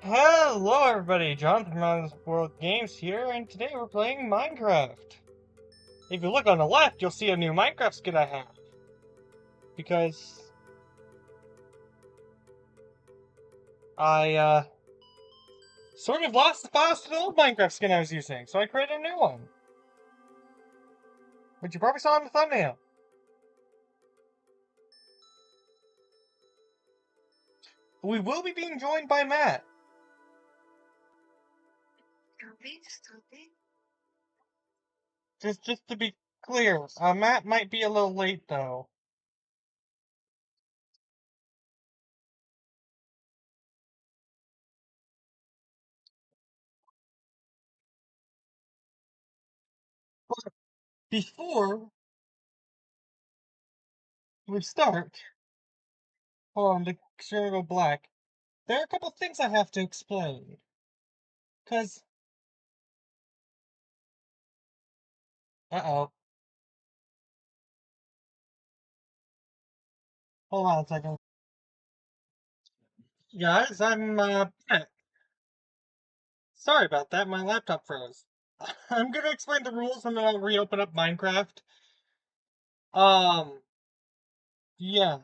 Hello everybody, John from Honest World Games here, and today we're playing Minecraft. If you look on the left, you'll see a new Minecraft skin I have. Because I, sort of lost the files to the old Minecraft skin I was using, so I created a new one. Which you probably saw in the thumbnail. We will be being joined by Matt. Just to be clear, Matt might be a little late though. But before we start, hold on, the camera go black. There are a couple things I have to explain. Cause, uh-oh. Hold on a second. Guys, I'm, sorry about that, my laptop froze. I'm gonna explain the rules and then I'll reopen up Minecraft. Um, yeah.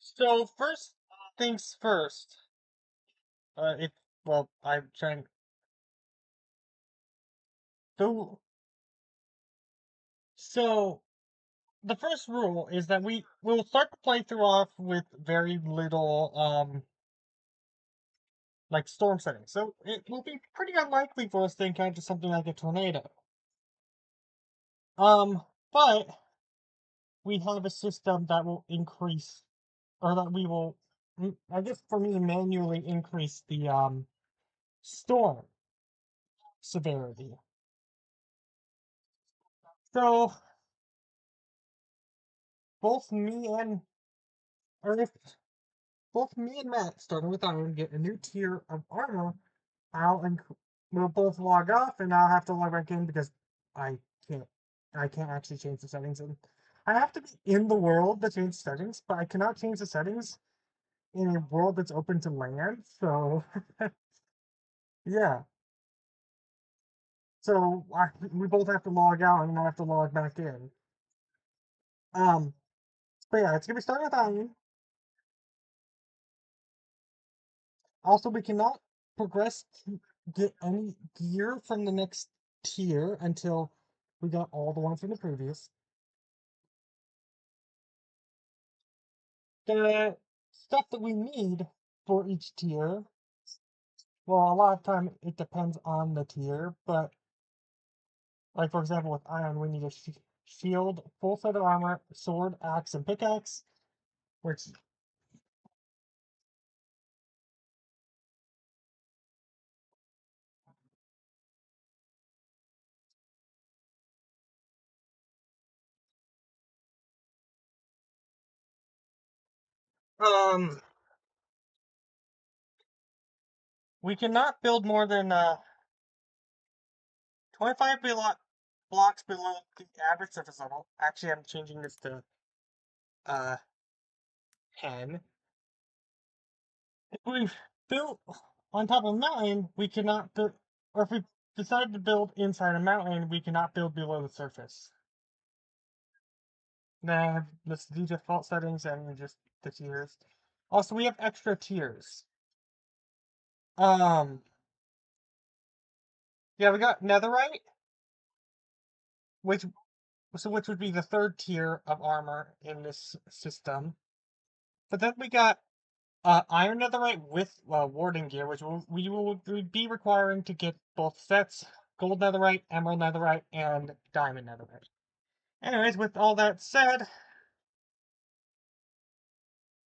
So, first things first. If, well, I'm trying. So, so, the first rule is that we will start the playthrough off with very little, like storm settings. So, it will be pretty unlikely for us to encounter something like a tornado. But we have a system that will increase, or that we will, I guess for me, manually increase the storm severity. So both me and, or if both me and Matt, starting with iron, get a new tier of armor, I'll we'll both log off, and I'll have to log back in because I can't, I can't actually change the settings, and I have to be in the world to change settings, but I cannot change the settings in a world that's open to land. So yeah. So we both have to log out and I have to log back in. Um, but yeah, it's gonna be starting with iron. Also, we cannot progress to get any gear from the next tier until we got all the ones from the previous. The stuff that we need for each tier, well, a lot of time it depends on the tier, but like for example with iron, we need a shield, full set of armor, sword, axe, and pickaxe, which um we cannot build more than 25 blocks below the average surface level. Actually, I'm changing this to uh 10. If we built on top of a mountain, we cannot build, or if we decide to build inside a mountain, we cannot build below the surface. Then I have this the default settings and just the tiers. Also, we have extra tiers. Um, yeah, we got netherite, which which would be the third tier of armor in this system. But then we got iron netherite with warding gear, which we will be requiring to get both sets: gold netherite, emerald netherite, and diamond netherite. Anyways, with all that said,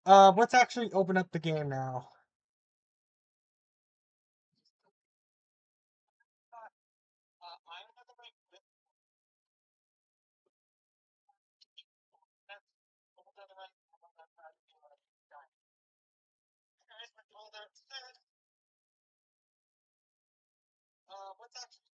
let's actually open up the game now. Iron netherite with sets, gold netherite, emerald netherite, and diamond. Anyways, with all that said, let's actually.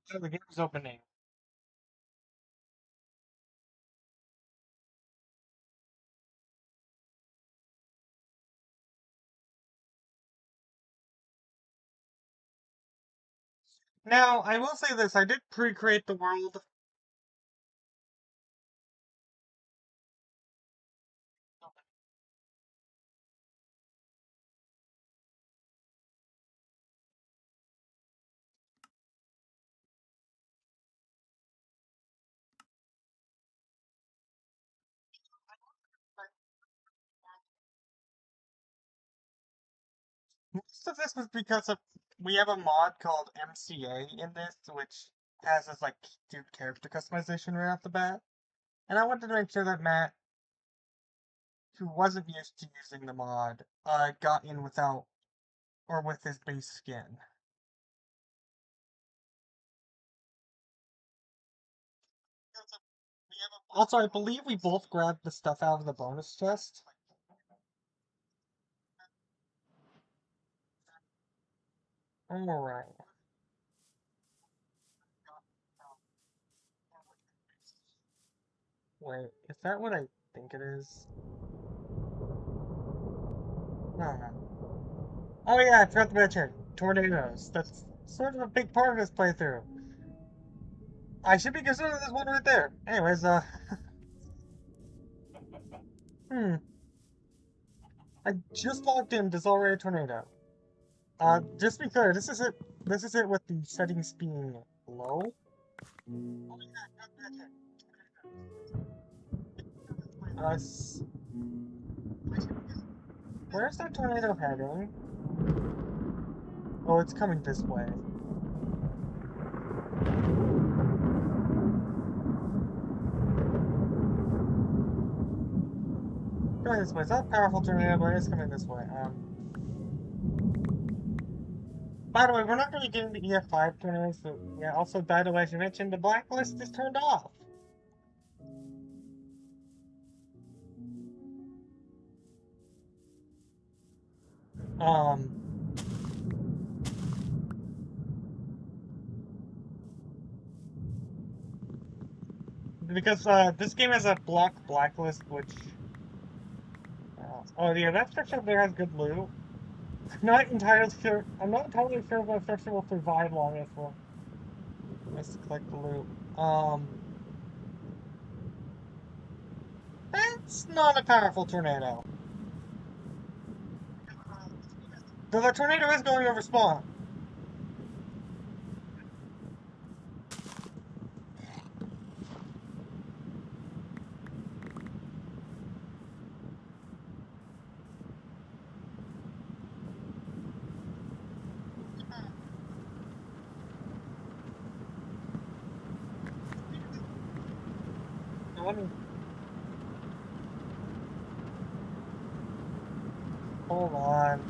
So the game's opening. Now, I will say this, I did pre-create the world. Most of this was because of we have a mod called MCA in this, which has this like character customization right off the bat. And I wanted to make sure that Matt, who wasn't used to using the mod, got in without or with his base skin. Also, I believe we both grabbed the stuff out of the bonus chest. Alright. Wait, is that what I think it is? Huh. Oh yeah, I forgot to mention. Tornadoes. That's sort of a big part of this playthrough. I should be considering this one right there. Anyways, hmm. I just logged in to Zalray Tornado. Just be clear, this is it. This is it with the settings being low. Uh, where's that tornado heading? Oh, it's coming this way. Coming this way. It's not a powerful tornado, but it's coming this way. By the way, we're not really getting the EF5 tornadoes, so yeah, also, by the way, as you mentioned, the blacklist is turned off. Um, because, this game has a blacklist, which, oh yeah, that section up there has good loot. Not entirely sure. I'm not entirely sure if that section will survive long enough for us to collect the loot. That's not a powerful tornado. Though the tornado is going over spawn. Let me hold on.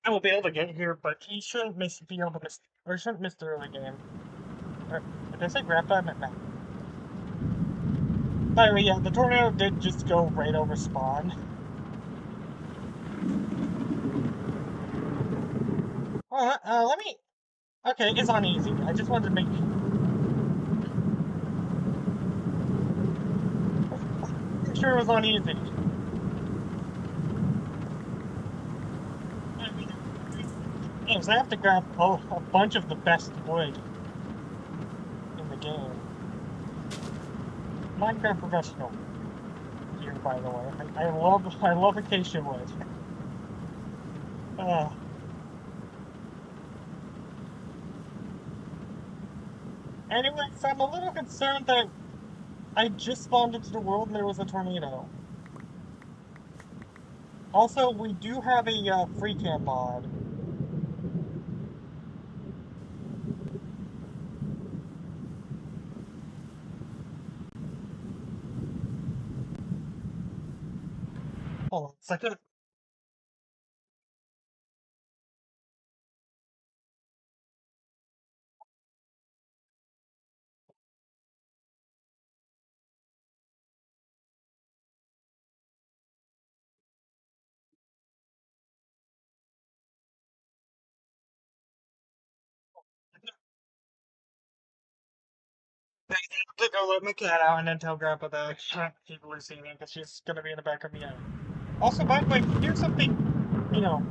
I will be able to get here, but he shouldn't be able to miss, or shouldn't miss the early game. Or, did I say grandpa? I meant Matt. By the way, yeah, the tornado did just go right over spawn. Let me. Okay, it's on easy. I just wanted to make. Sure, it was on easy. Games, I have to grab a bunch of the best wood in the game. Minecraft Professional here, by the way. I love acacia wood. Uh, anyways, I'm a little concerned that I just spawned into the world and there was a tornado. Also, we do have a free cam mod. Hold on a second. To go let my cat out and then tell Grandpa that I can't keep Lucy in because she's gonna be in the back of the eye. Also, by the way, here's something, you know,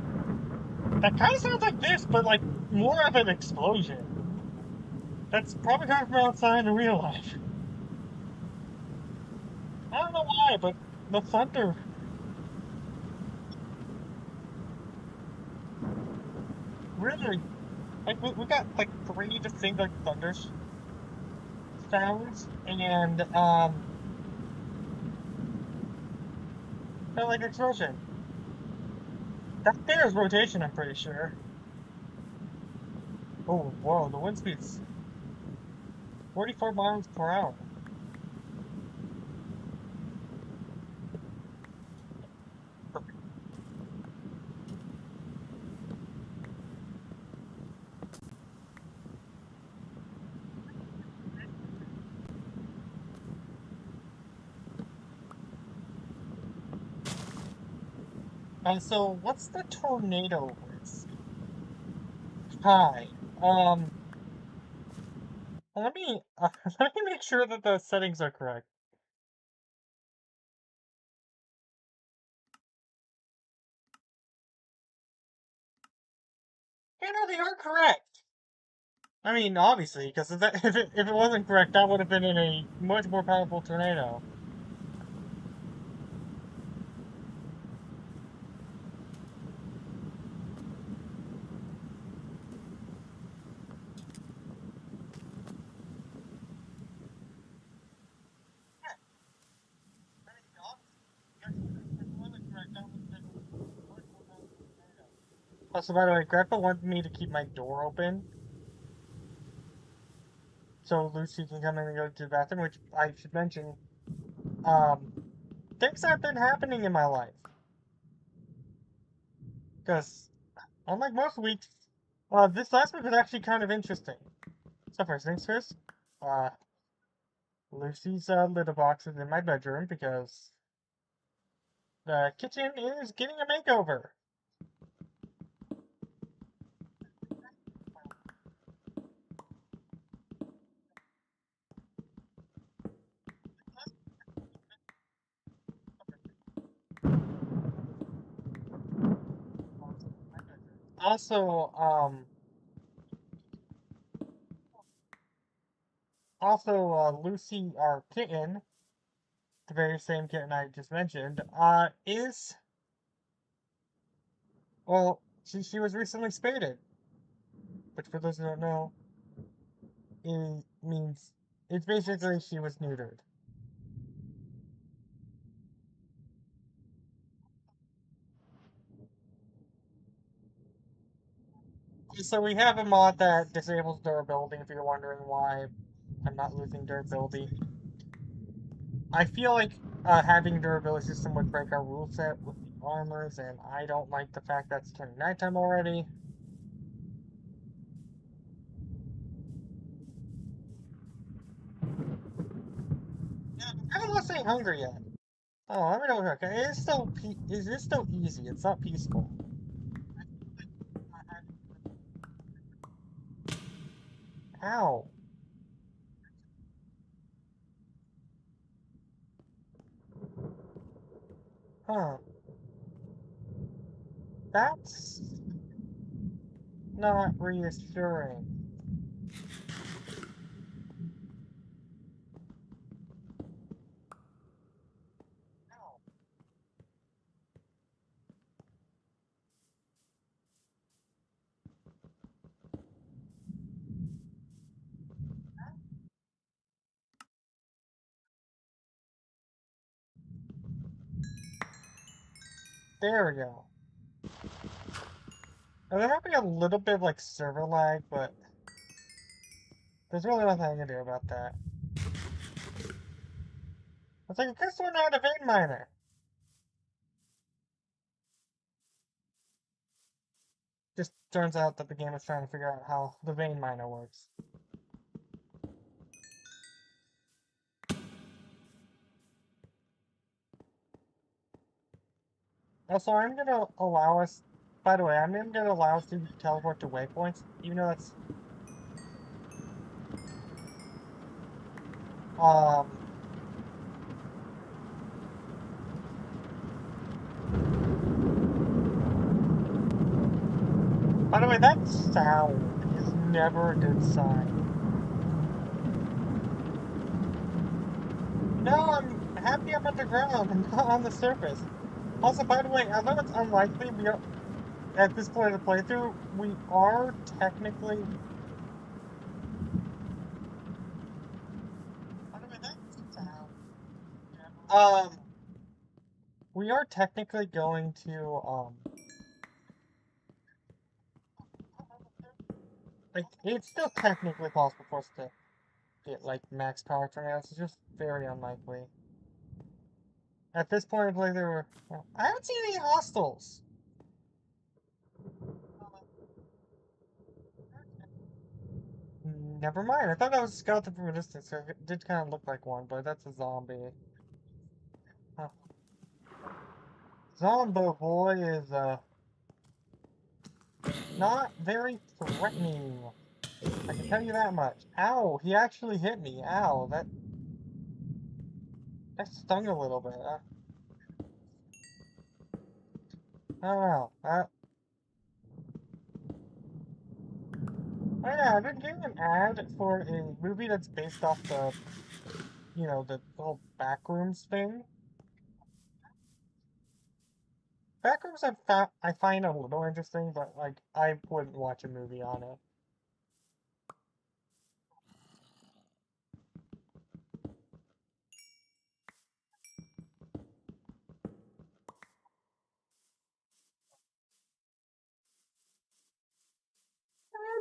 that kind of sounds like this, but like more of an explosion. That's probably coming from outside in real life. I don't know why, but the thunder, really, like we got like three distinct like thunder sounds, and felt like explosion. That there is rotation, I'm pretty sure. Oh, whoa, the wind speed's 44 miles per hour. And so, what's the tornado risk? Hi. Let me let me make sure that the settings are correct. Yeah, no, they are correct. I mean, obviously, because if it wasn't correct, that would have been in a much more powerful tornado. Also, by the way, Grandpa wanted me to keep my door open so Lucy can come in and go to the bathroom, which I should mention. Um, Things have been happening in my life. Because, unlike most weeks, this last week was actually kind of interesting. So, first things first, uh, Lucy's litter box is in my bedroom because the kitchen is getting a makeover. Also, Lucy, our kitten, the very same kitten I just mentioned, is, well, she was recently spaded, which for those who don't know, it means, it's basically she was neutered. So we have a mod that disables durability, if you're wondering why I'm not losing durability. I feel like having durability system would break our rule set with the armors, and I don't like the fact that it's turning nighttime already. I haven't lost any hunger yet. Oh, let me know. Okay, is this still easy? It's not peaceful. Ow. Huh. That's not reassuring. There we go. And there might be a little bit of like server lag, but there's really nothing I can do about that. It's like, I guess we're not a vein miner. Just turns out that the game is trying to figure out how the vein miner works. Also, I'm gonna allow us. By the way, I'm gonna allow us to teleport to waypoints, even though that's um. By the way, that sound is never a good sign. No, I'm happy I'm underground and not on the surface. Also, by the way, although it's unlikely, we are at this point of the playthrough, we are technically. By the way, that sound. We are technically going to like it's still technically possible for us to get like max power turnouts. It's just very unlikely. At this point, I believe there were. I haven't seen any hostiles. Never mind. I thought that was a skeleton from a distance, so it did kind of look like one, but that's a zombie. Huh. Zombo boy is not very threatening. I can tell you that much. Ow! He actually hit me. Ow! That stung a little bit. I don't know. Oh yeah, I've been getting an ad for a movie that's based off the whole Backrooms thing. Backrooms I find a little interesting, but like I wouldn't watch a movie on it.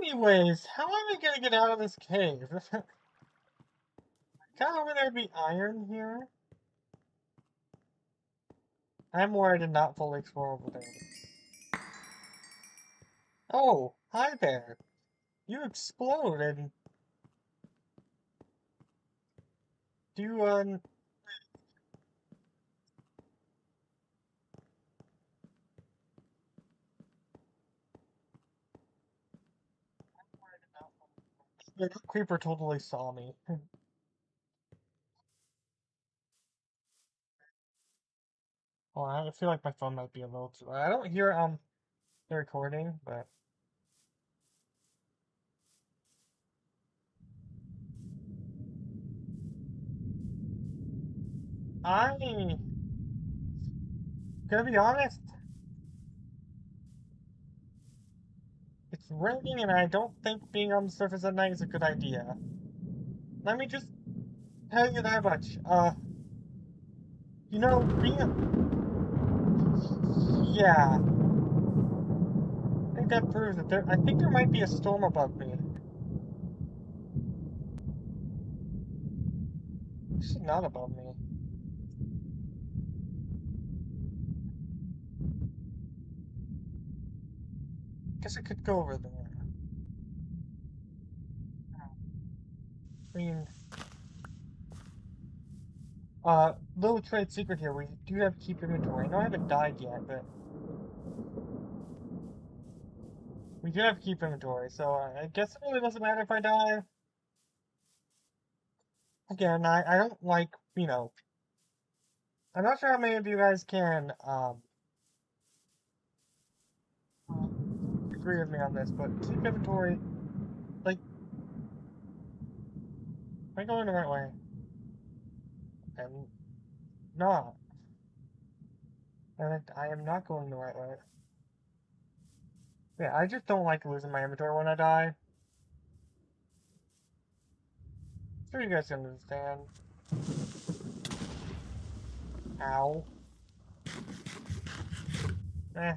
Anyways, how am I gonna get out of this cave? Kinda hoping there'd be iron here. I'm worried to not fully explore over there. Oh, hi there. You explode and do the creeper totally saw me. Oh, I feel like my phone might be a little too loud. I don't hear the recording, but I gonna be honest, it's raining and I don't think being on the surface at night is a good idea. Let me just tell you that much. Being yeah, I think that proves it. I think there might be a storm above me. It's not above me. Guess I could go over there. I mean, little trade secret here. We do have to keep inventory. I know I haven't died yet, but we do have to keep inventory. So I guess it really doesn't matter if I die. Again, I don't like, I'm not sure how many of you guys can agree with me on this, but keep inventory. Like, am I going the right way? I'm not. And I am not going the right way. Yeah, I just don't like losing my inventory when I die. Sure you guys can understand. Ow. Eh.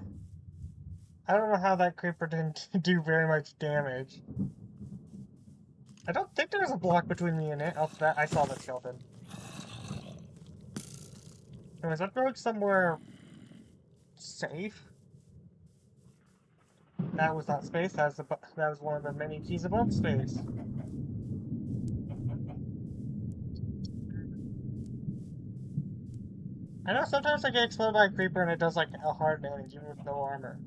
I don't know how that creeper didn't do very much damage. I don't think there's a block between me and it. Oh, that I saw the skeleton. Anyways, I'm going somewhere safe. That was not space. That was one of the many keys above space. I know sometimes I get exploded by a creeper and it does like a hard damage even with no armor.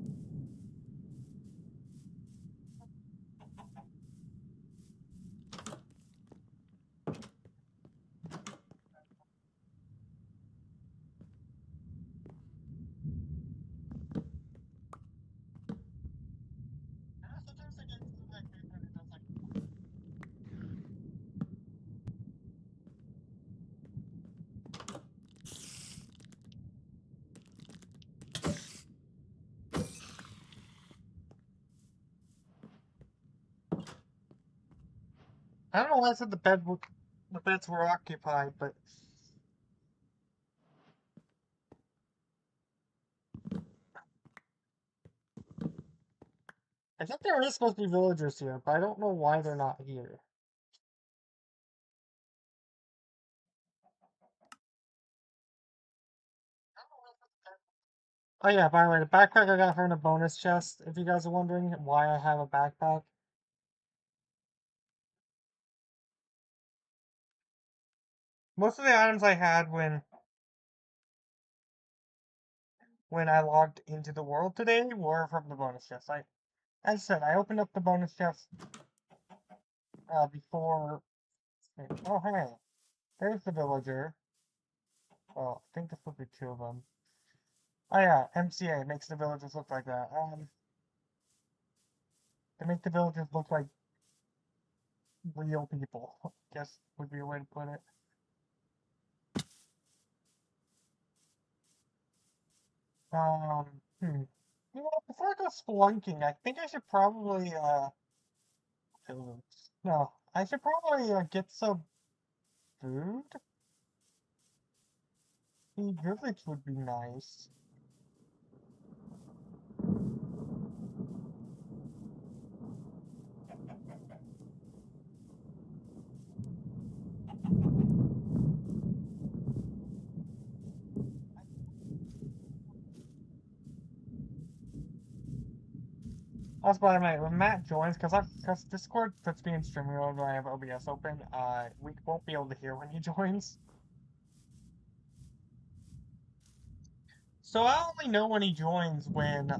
I don't know why I said the beds were occupied, but I think there is supposed to be villagers here, but I don't know why they're not here. Oh yeah, by the way, the backpack I got from the bonus chest, if you guys are wondering why I have a backpack. Most of the items I had when I logged into the world today were from the bonus chest. As I said, I opened up the bonus chest before. Oh hey, there's the villager. Well, I think this would be two of them. Oh yeah, MCA makes the villagers look like that. They make the villagers look like real people. Guess would be a way to put it. Hmm. You know, before I go spelunking, I think I should probably no, I should probably get some food. The village would be nice. Also, by the way, when Matt joins, because Discord puts me in stream mode when I have OBS open, we won't be able to hear when he joins. So I only know when he joins when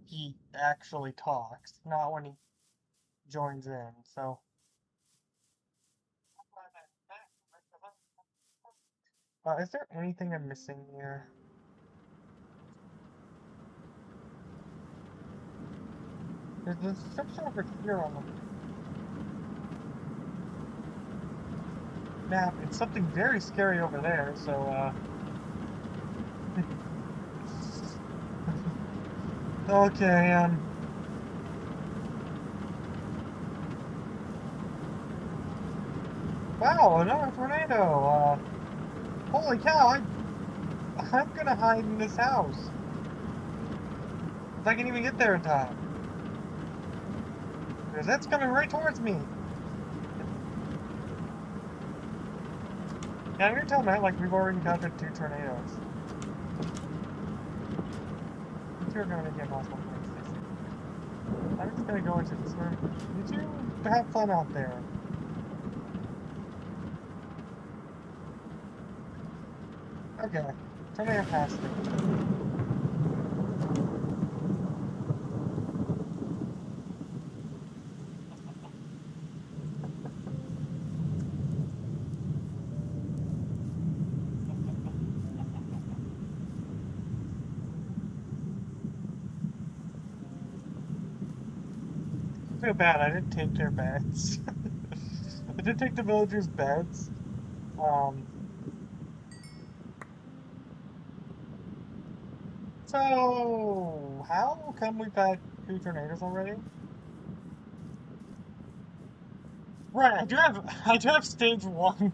he actually talks, not when he joins in. So is there anything I'm missing here? There's a section over here on the map. It's something very scary over there, so okay, wow, another tornado. Holy cow, I'm gonna hide in this house. If I can even get there in time. Because that's coming right towards me. Yeah, I'm gonna tell Matt, like, we've already encountered 2 tornadoes. You two are going to get lost one place. I'm just gonna go into this room. You two have fun out there. Okay, tornado passed it. Feel bad, I didn't take their beds. I did take the villagers' beds. Um, so how come we've had 2 tornadoes already? Right, I do have stage 1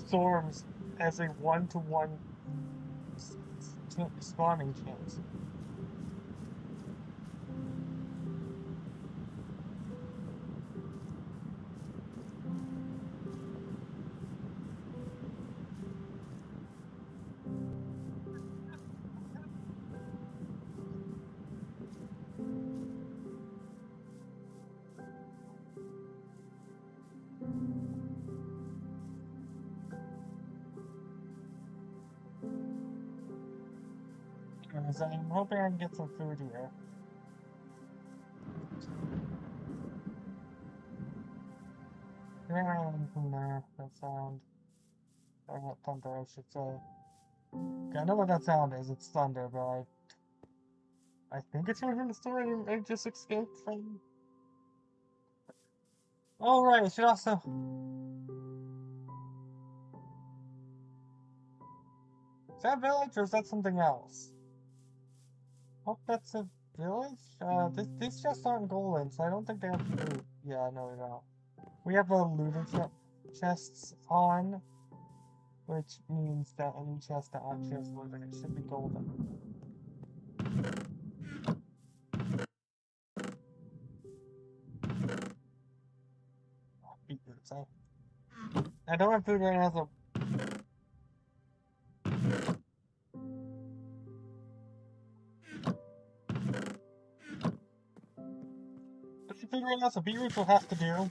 storms as a 1-to-1 spawning chance. Because I'm hoping I can get some food here. Yeah, from there, that sound. Or not thunder, I should say. Okay, I know what that sound is, it's thunder, but I think it's from the story I just escaped from. Oh, right, I should also. Is that village or is that something else? Oh, that's a village? These chests aren't golden, so I don't think they have loot. Yeah, no, they don't. We have a looter chests on, which means that any chest that actually has looter, it should be golden. Oh, beetroots, I don't have food right now, so. Don't have food right now, so beetroots will have to do.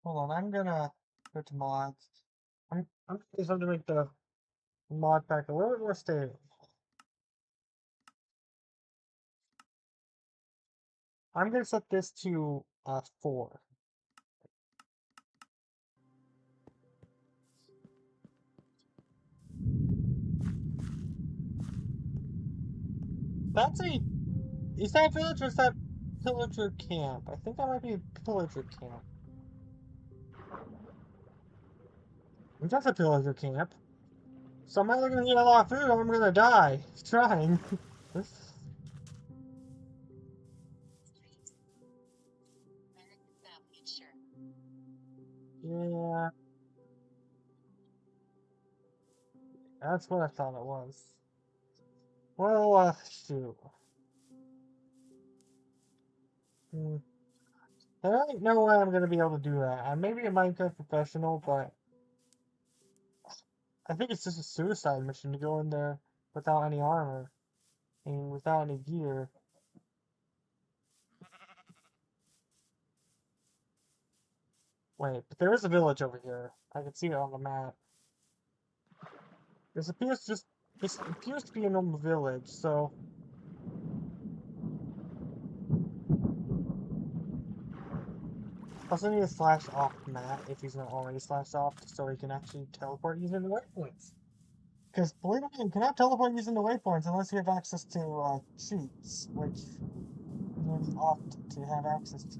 Hold on, I'm gonna go to mods. I'm gonna do something to make the mod pack a little bit more stable. I'm gonna set this to 4. That's a. Is that village or is that pillager camp? I think that might be a pillager camp. If that's a pillager camp, so I'm either gonna get a lot of food or I'm gonna die trying. Yeah, that's what I thought it was. Well, shoot. Hmm. There ain't no way I'm gonna be able to do that. I may be a Minecraft professional, but I think it's just a suicide mission to go in there without any armor and without any gear. Wait, but there is a village over here. I can see it on the map. This appears to be a normal village, so also need to slash off Matt if he's not already slashed off, so he can actually teleport using the waypoints. Because believe it or not, you cannot teleport using the waypoints unless you have access to cheats, which you need opt to have access to.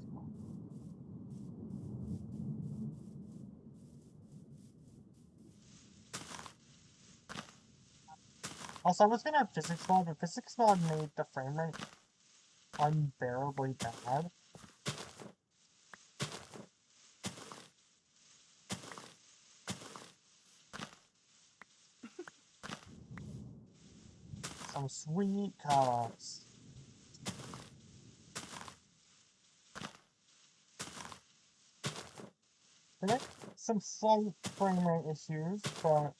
Also, I was gonna have physics mod, but physics mod made the frame rate unbearably bad. Some sweet colors. There are some slight frame rate issues, but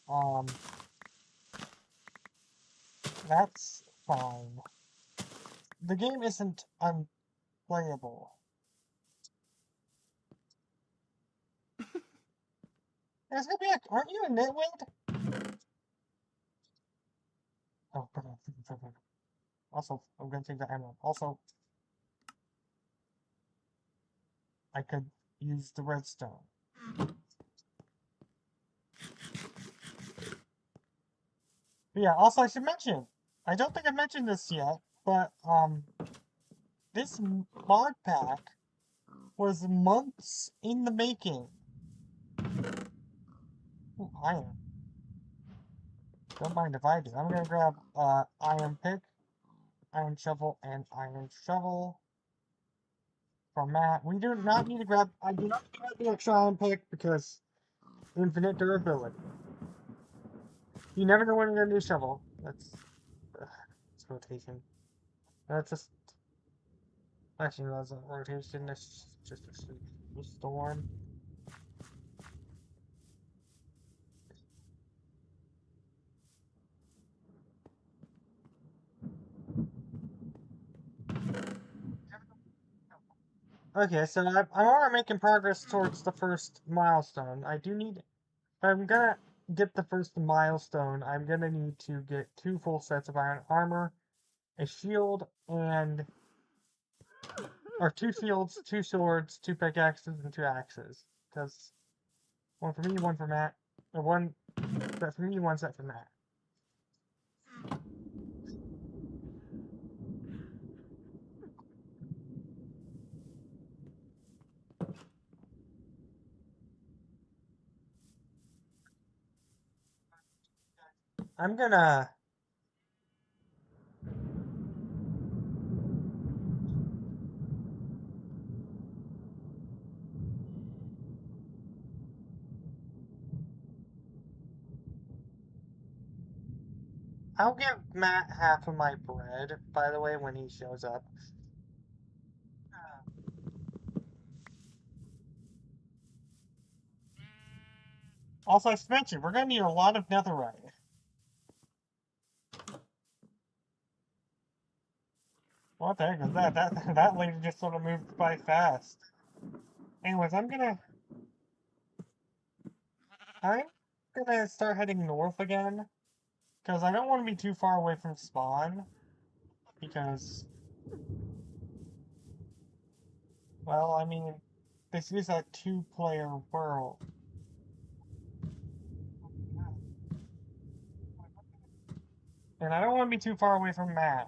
that's fine. The game isn't unplayable. There's gonna be aren't you a nitwit? Oh, perfect. Also, I'm gonna take the ammo. Also, I could use the redstone. But yeah, also I should mention, I don't think I mentioned this yet, but this mod pack was months in the making. Ooh, iron. Don't mind if I do. I'm gonna grab iron pick. iron shovel, and iron shovel for Matt. We do not need to grab. I do not grab the extra iron pick because infinite durability. You never know when you're gonna need a shovel. It's rotation. That's just actually that's a rotation. It's just a storm. Okay, so I'm already making progress towards the first milestone. I do need. If I'm gonna get the first milestone, I'm gonna need to get 2 full sets of iron armor, a shield, and or 2 shields, 2 swords, 2 pickaxes, and 2 axes. Because one for me, one for Matt, or one set for me, one set for Matt. I'm gonna. I'll give Matt half of my bread, by the way, when he shows up. Also, I should mention, we're gonna need a lot of netherite. What the heck is that? That lady just sort of moved by fast. Anyways, I'm gonna start heading north again. Because I don't want to be too far away from spawn. Because, well, I mean, this is a 2-player world. And I don't want to be too far away from Matt.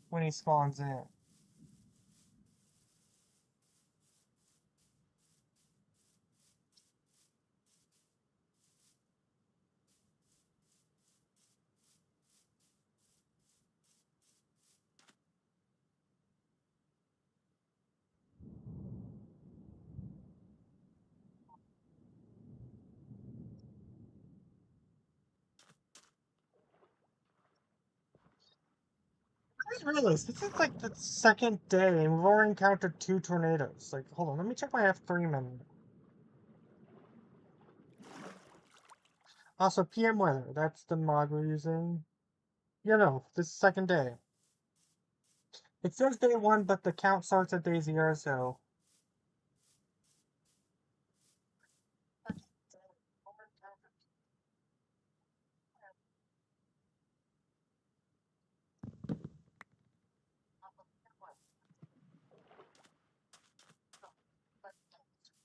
When he spawns in. I just realized this is like the second day and we've already encountered 2 tornadoes. Like, hold on, let me check my F3 menu. Also, PM weather, that's the mod we're using. Yeah, no, this is second day. It says day 1, but the count starts at day 0, so.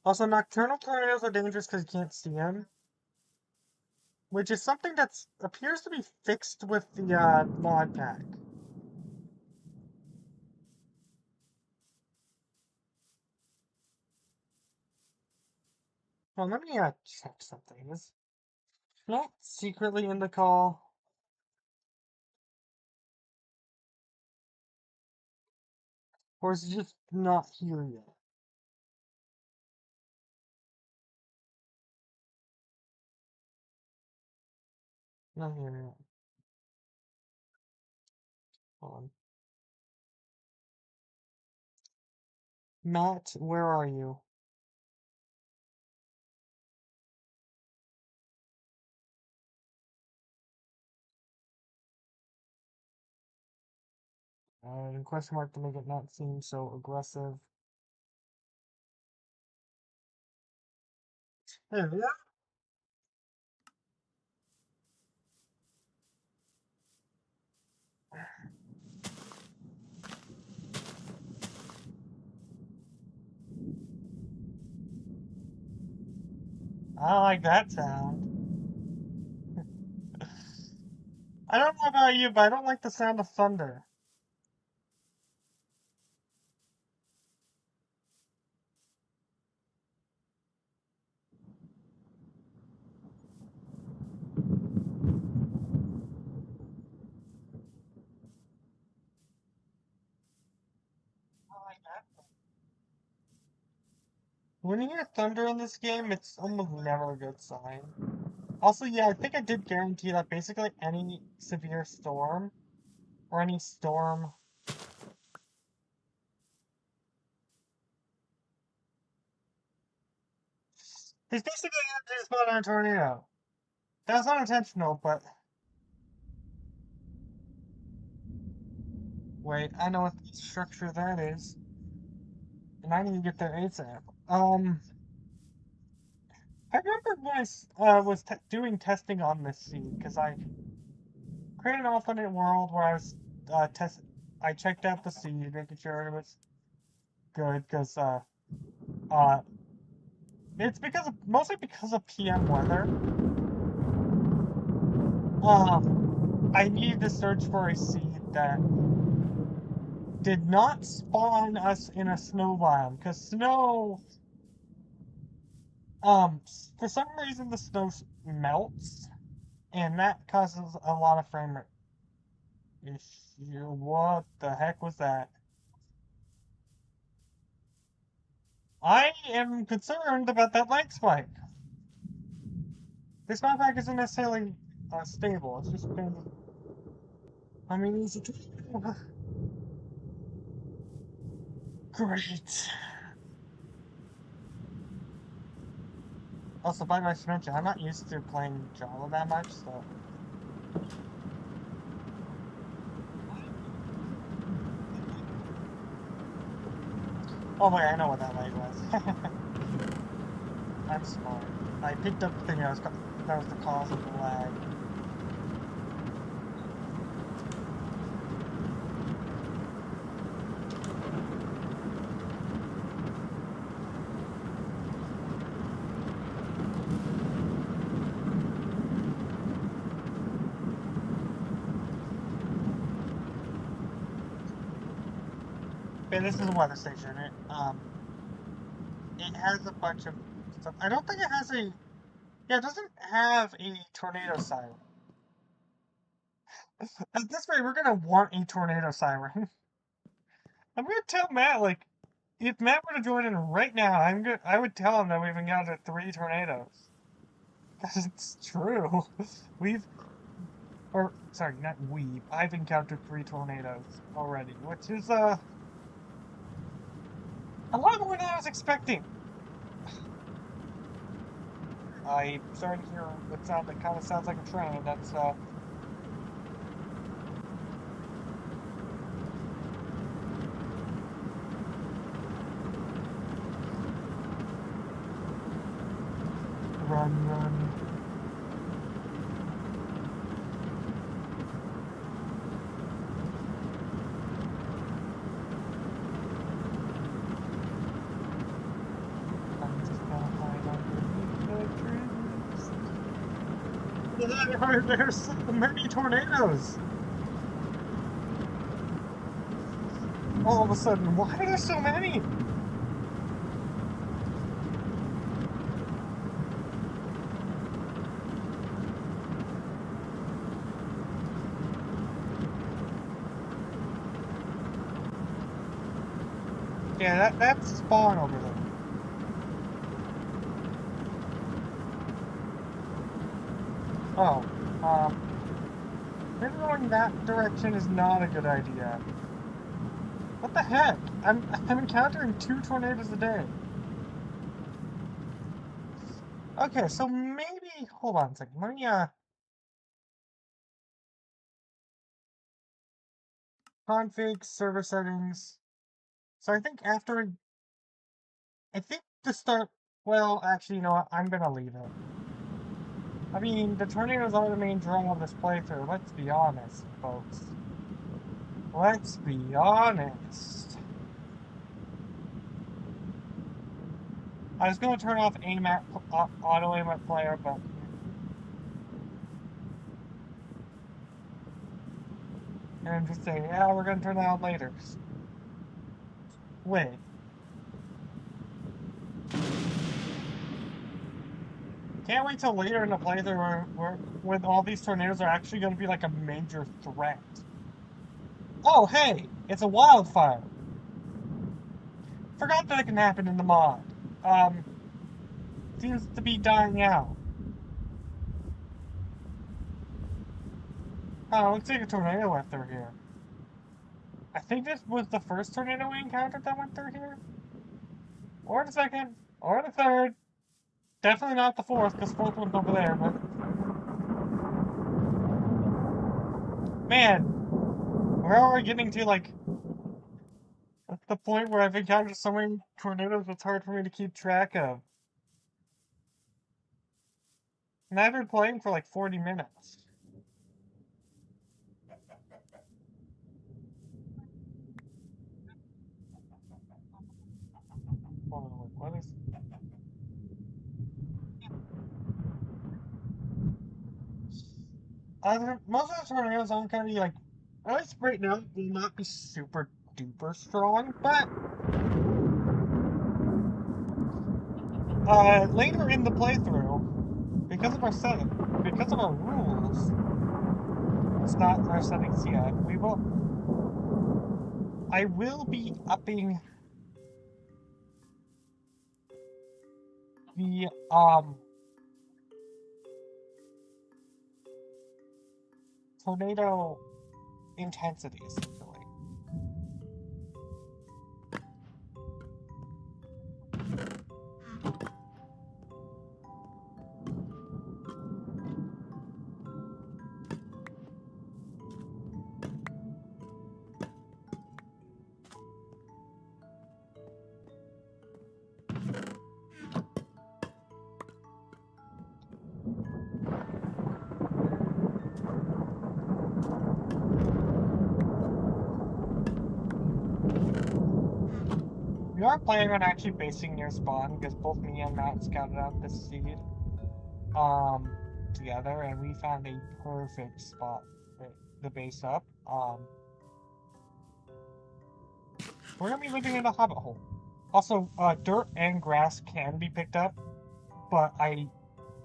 Also, nocturnal tornadoes are dangerous because you can't see them. Which is something that appears to be fixed with the mod pack. Well, let me check something. Is Matt secretly in the call? Or is he just not here yet? Not here yet. Hold on. Matt, where are you? Question mark to make it not seem so aggressive. There we are. I like that sound. I don't know about you, but I don't like the sound of thunder. When you hear thunder in this game, it's almost never a good sign. Also, yeah, I think I did guarantee that basically any severe storm, or any storm... He's basically gonna do spawn on a tornado. That's not intentional, but... Wait, I know what structure that is. And I need to get there ASAP. I remember when I was doing testing on this seed, because I created an alternate world where I was I checked out the seed, making sure it was good, because uh, it's mostly because of PM weather. I needed to search for a seed that did not spawn us in a snow biome, because snow, for some reason the snow melts, and that causes a lot of frame rate issue. What the heck was that? I am concerned about that lag spike. This map pack isn't necessarily stable. It's just been... I mean, easy to... Great. Also, by my mention, I'm not used to playing Java that much, so... Oh wait, I know what that lag was. I'm smart. I picked up the thing that was the cause of the lag. Okay, this is a weather station. It has a bunch of stuff. I don't think it has a... Yeah, it doesn't have a tornado siren. At this rate, we're gonna want a tornado siren. I'm gonna tell Matt, like, if Matt were to join in right now, I would tell him that we've encountered 3 tornadoes. Because it's true. Sorry, not we. I've encountered 3 tornadoes already, which is, a lot more than I was expecting. I'm starting to hear a sound that kind of sounds like a train. That's, Run, run. I'm just gonna hide underneath the trees. There's so many tornadoes! All of a sudden, why are there so many? Yeah, that's spawn over there. Oh, maybe going that direction is not a good idea. What the heck? I'm encountering 2 tornadoes a day. Okay, so maybe... Hold on a second. Let me, config, server settings. So I think after... I think to start... Well, actually, you know what? I'm gonna leave it. I mean, the tornadoes are the main draw of this playthrough. Let's be honest, folks. Let's be honest. I was gonna turn off auto aim at player, but... And just say, yeah, we're gonna turn that on later. Wait. Can't wait till later in the playthrough when all these tornadoes are actually gonna be like a major threat. Oh, hey! It's a wildfire! Forgot that it can happen in the mod. seems to be dying out. Oh, looks like a tornado went through here. I think this was the first tornado we encountered that went through here. Or the second. Or the third. Definitely not the fourth, because fourth one's over there, but... Man! Where are we getting to, like... At the point where I've encountered so many tornadoes it's hard for me to keep track of. And I've been playing for like 40 minutes. What is... Most of the tornadoes aren't gonna be like... At least right now, will not be super duper strong, but... Later in the playthrough, because of our setting, because of our rules, it's not our settings yet, I will be upping the, tornado intensity, essentially. We are planning on actually basing near spawn, because both me and Matt scouted out this seed, together, and we found a perfect spot for the base up. We're gonna be living in a hobbit hole. Also, dirt and grass can be picked up, but I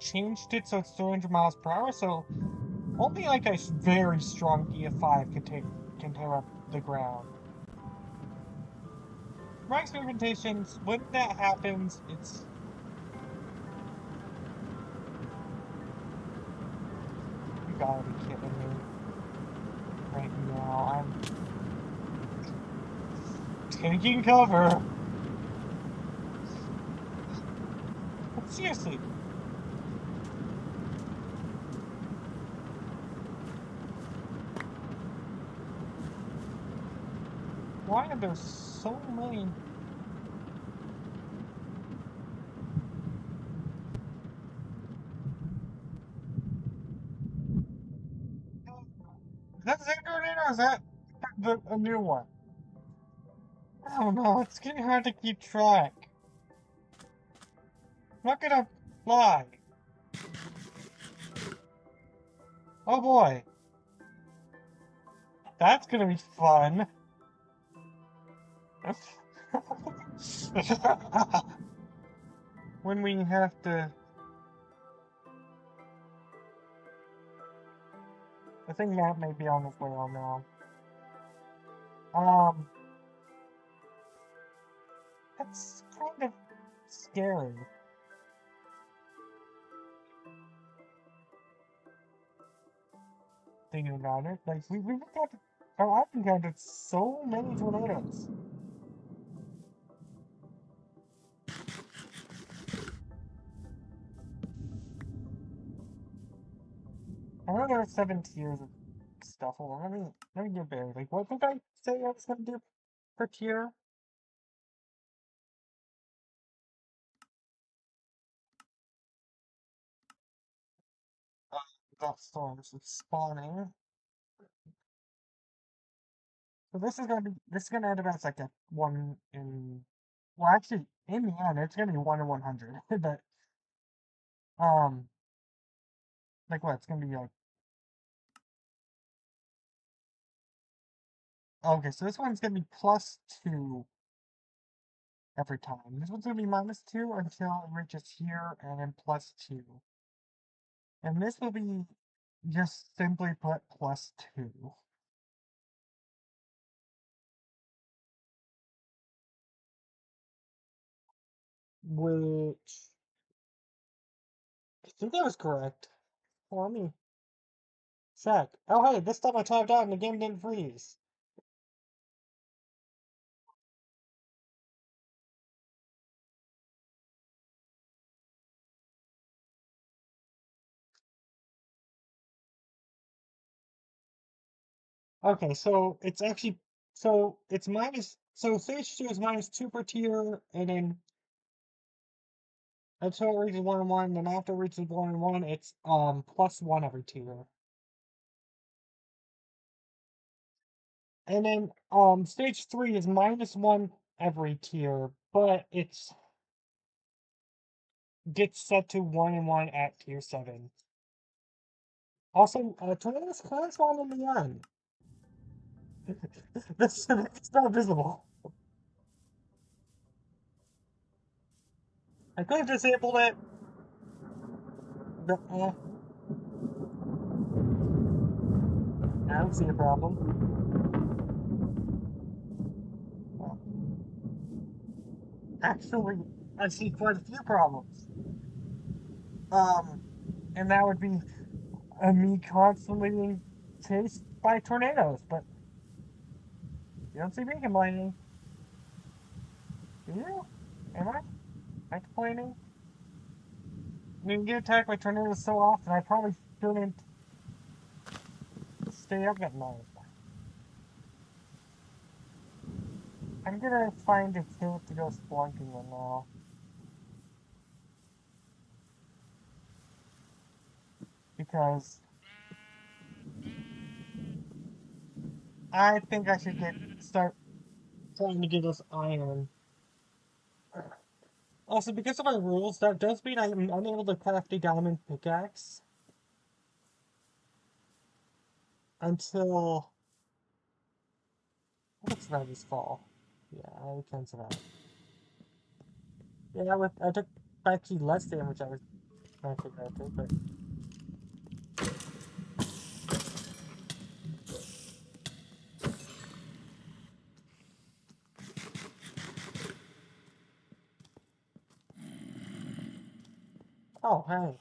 changed it so it's 300 miles per hour, so only like a very strong EF5 can tear up the ground. My experimentations, when that happens, it's... You gotta be kidding me. Right now, I'm taking cover. But seriously. Why are there so many... Is that Zingarden or is that a new one? I don't know, it's getting hard to keep track. I'm not gonna fly. Oh boy. That's gonna be fun. When we have to... I think Matt may be on his way on now. That's kind of scary. Thinking about it, like we've encountered, or I've encountered so many tornadoes. I know there are 7 tiers of stuff. Hold on, let me get bearings. Like, what did I say I was gonna do per tier? Dust storms is spawning. So this is gonna end up as like a 1 in, well actually in the end it's gonna be 1 in 100. But um like what, it's gonna be like, okay, so this one's gonna be +2 every time. This one's gonna be -2 until it reaches here, and then +2. And this will be just simply put +2. which I think that was correct. Well, let me check. Oh, hey, this time I tapped out and the game didn't freeze. Okay, so it's actually it's minus stage 2 is -2 per tier, and then until it reaches 1 and 1, then after it reaches 1 and 1, it's +1 every tier. And then stage 3 is -1 every tier, but it's gets set to 1 and 1 at tier 7. Also, tornadoes can spawn in the end. This it's not visible. I could have disabled it, but I don't see a problem. Actually, I see quite a few problems. And that would be me constantly being chased by tornadoes, but you don't see me complaining. Do you? Am I? Am I complaining? I mean, you get attacked by tornadoes so often, I probably shouldn't stay up at night. I'm gonna find a cave to go splunking in now. Because I think I should start trying to get us iron. Also, because of our rules, that does mean I'm unable to craft a diamond pickaxe until I can survive this fall. Yeah, I can survive. Yeah, I took actually less damage I was trying to figure out too, but oh hey.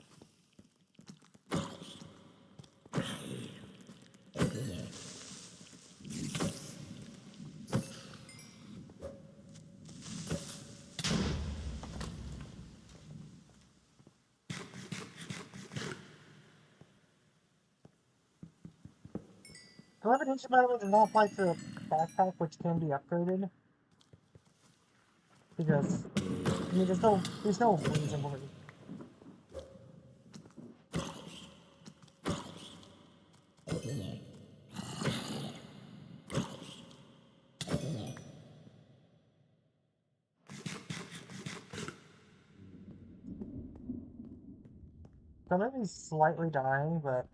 Gravitation, by the way, does not apply to a backpack, which can be upgraded. Because I mean there's no reason for it. So maybe slightly dying, but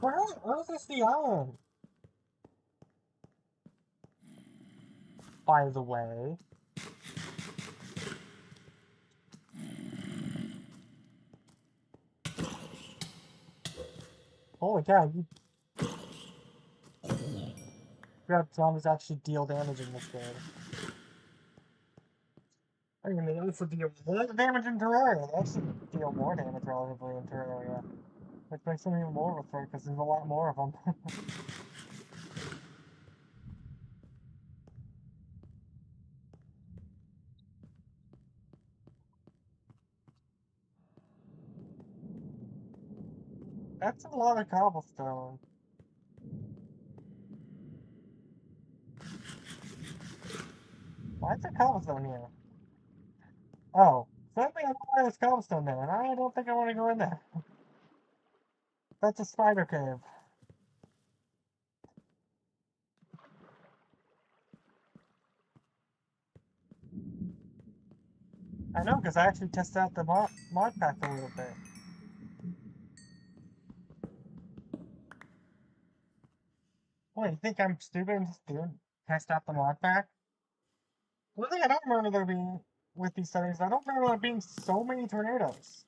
where is the iron? By the way. Holy cow, you grab zombies actually deal damage in this game. I mean, they also deal more damage in Terraria. They actually deal more damage relatively in Terraria. Which makes them even more of a threat because there's a lot more of them. That's a lot of cobblestone. Why is there cobblestone here? Oh, suddenly I know why there's cobblestone there, and I don't think I want to go in there. That's a spider cave. I know, because I actually tested out the mod pack a little bit. What, you think I'm stupid and just didn't test out the mod pack? One thing I don't remember there being with these settings, I don't remember there being so many tornadoes.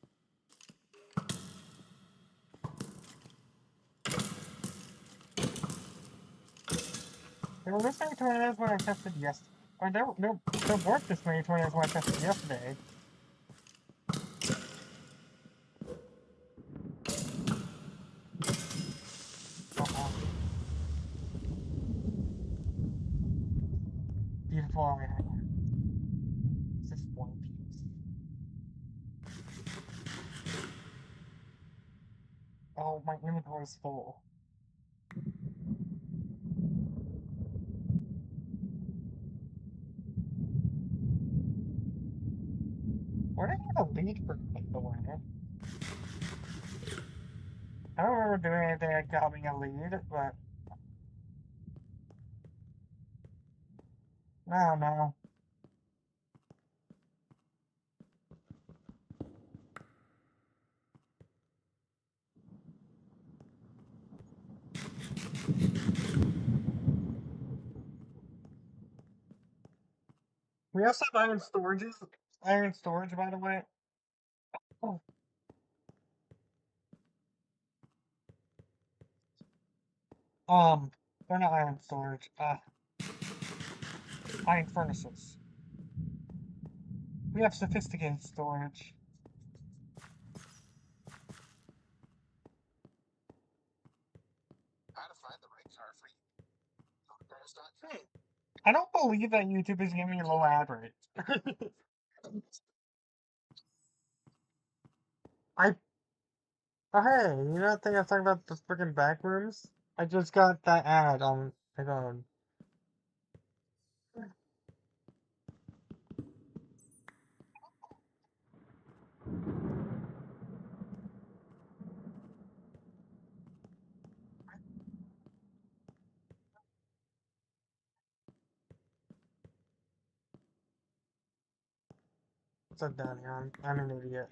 There were this many tornadoes when I tested yesterday. Or there weren't this many tornadoes when I tested yesterday. Beautiful area. This is one piece. Oh, my inventory is full. Where did I get a lead for, by the way? I don't remember doing anything that got me a lead, but I don't know. We also have iron storages. Iron storage, by the way. Oh. They're not iron storage. Iron furnaces. We have sophisticated storage. How to find the right car for you. I don't believe that YouTube is giving me low ad rates. Oh hey, you know that thing I was talking about the freaking back rooms? I just got that ad on my phone. What's up down here? I'm an idiot.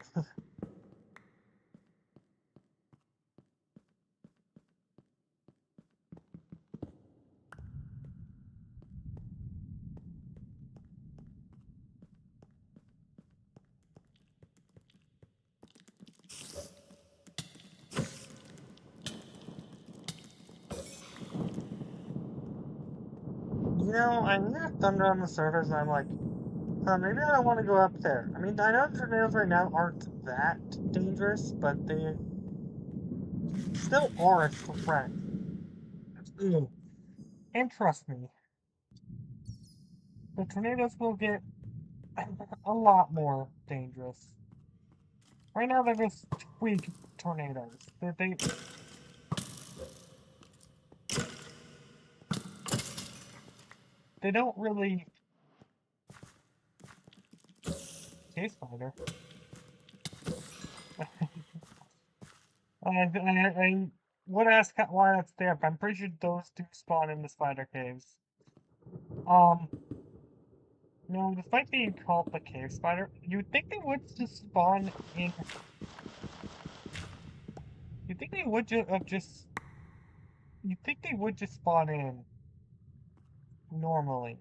You know, I hear thunder on the surface and I'm like, maybe I don't want to go up there. I mean, I know tornadoes right now aren't that dangerous, but they still are a threat. And trust me, the tornadoes will get a lot more dangerous. Right now, they're just tweak tornadoes. They don't really. Cave spider. I would ask why that's there, but I'm pretty sure those do spawn in the spider caves. No, despite being called the cave spider, you'd think they would just spawn in. You'd think they would just. You'd think they would just spawn in normally,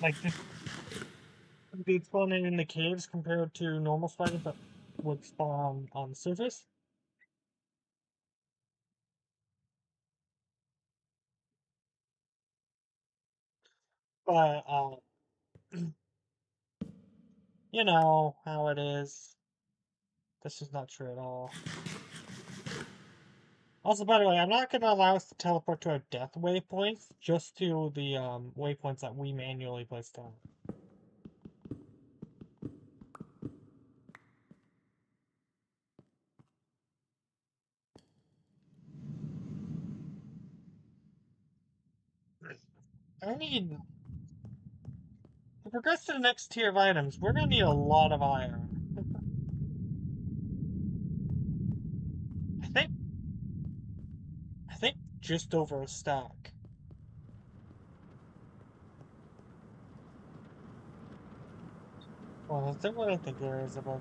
like just. They'd spawn in the caves compared to normal spiders that would spawn on the surface. But you know how it is. This is not true at all. Also, by the way, I'm not going to allow us to teleport to our death waypoints, just to the waypoints that we manually placed down. I need... To progress to the next tier of items, we're going to need a lot of iron. I think just over a stack. Well, is that what I think there is about?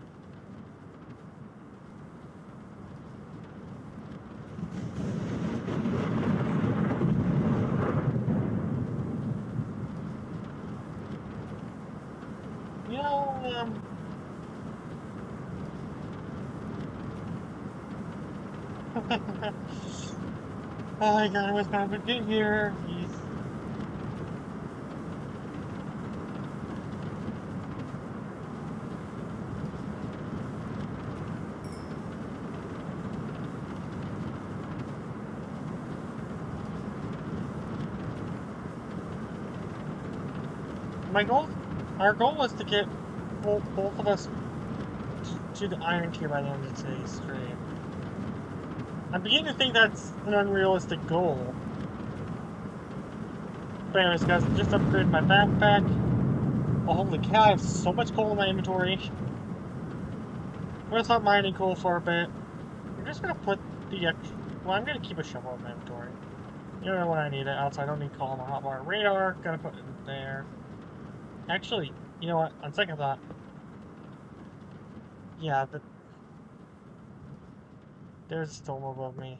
You know, I got was about to get here. He's our goal was to get both of us to the Iron Tier by the end of today's stream. I'm beginning to think that's an unrealistic goal. But anyways, guys, I just upgraded my backpack. Oh, holy cow, I have so much coal in my inventory. I'm gonna stop mining coal for a bit. I'm just gonna put the extra... Well, I'm gonna keep a shovel in my inventory. You know when I need it, else I don't need coal on my hotbar radar. Gotta put it there. Actually, you know what? On second thought... Yeah, there's a storm above me.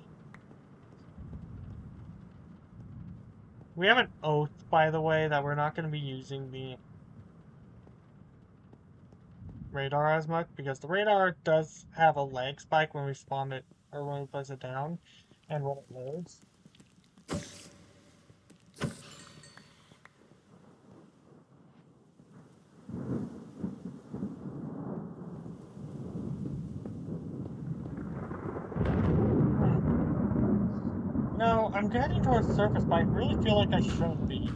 We have an oath, by the way, that we're not going to be using the radar as much, because the radar does have a lag spike when we spawn it, or when we place it down, and when it loads. No, I'm getting towards the surface, but I really feel like I shouldn't be.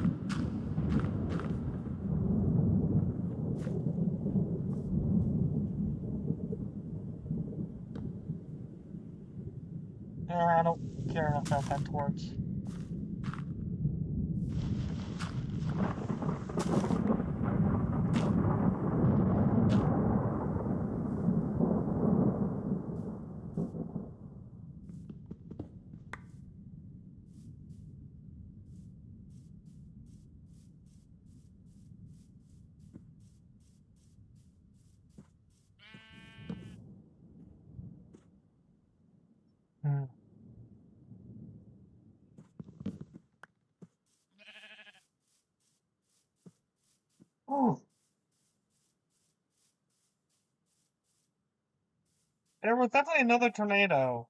I don't care enough about that torch. Oh. There was definitely another tornado.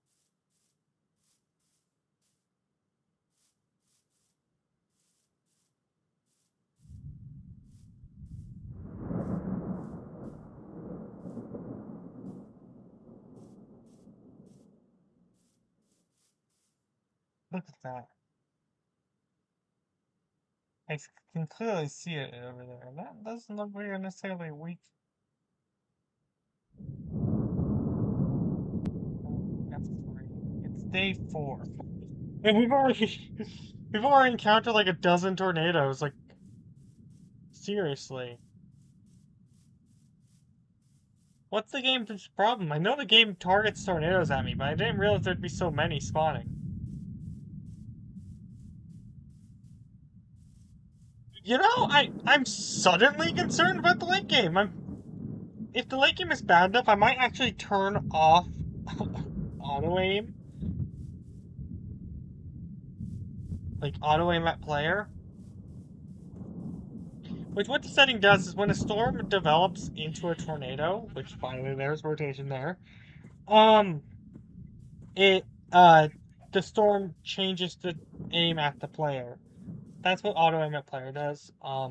Look at that. I can clearly see it over there. That doesn't look very necessarily weak. That's 3. It's day 4. And we've already encountered like a dozen tornadoes, like seriously. What's the game's problem? I know the game targets tornadoes at me, but I didn't realize there'd be so many spawning. You know, I'm suddenly concerned about the late game. If the late game is bad enough, I might actually turn off auto aim. Like auto aim at player. Which what the setting does is when a storm develops into a tornado, which by the way there's rotation there, it the storm changes to aim at the player. That's what auto aim at player does. I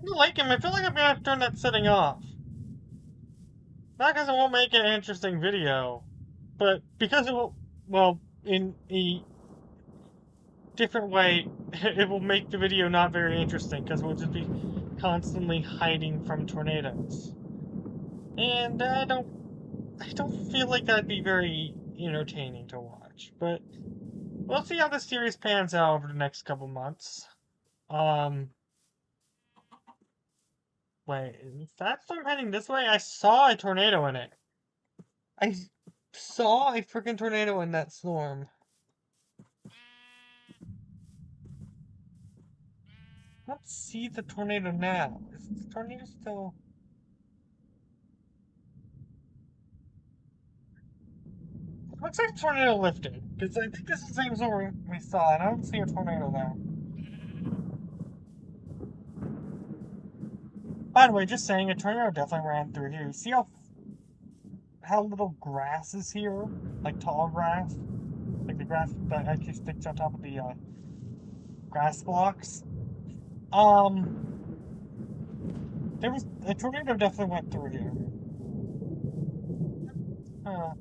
like him. I feel like I'm gonna have to turn that setting off. Not because it won't make an interesting video, but because it will, well, in a different way, it will make the video not very interesting because we'll just be constantly hiding from tornadoes. And I don't feel like that'd be very entertaining to watch. But we'll see how this series pans out over the next couple months. Wait, is that storm heading this way? I saw a tornado in it. I saw a freaking tornado in that storm. Let's see the tornado now. Is the tornado still... Looks like the tornado lifted. Because I think this is the same storm we saw, and I don't see a tornado now. By the way, just saying, a tornado definitely ran through here. You see how little grass is here? Like tall grass? Like the grass that actually sticks on top of the grass blocks? There was a tornado definitely went through here. Uh, I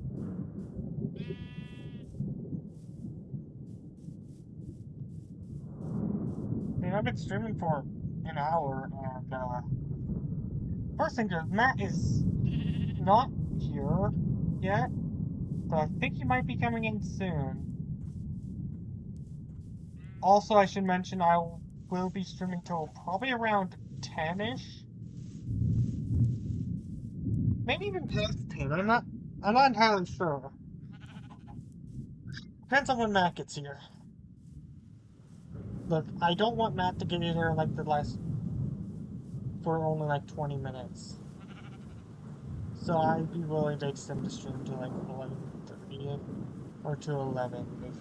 mean, I've been streaming for an hour, and first thing is Matt is not here yet, but I think he might be coming in soon. Also, I should mention I will be streaming till probably around 10-ish. Maybe even past 10. I'm not entirely sure. Depends on when Matt gets here. Look, I don't want Matt to get in here like the last for only like 20 minutes. So I'd be willing to extend the stream to like 11:30 or to 11 if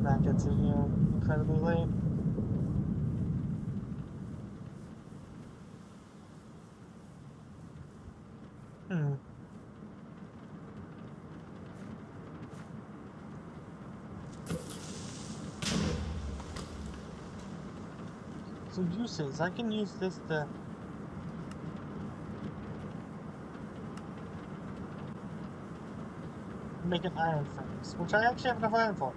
Matt gets in here incredibly late. Hmm. So uses, I can use this to make an iron furnace, which I actually have enough iron for.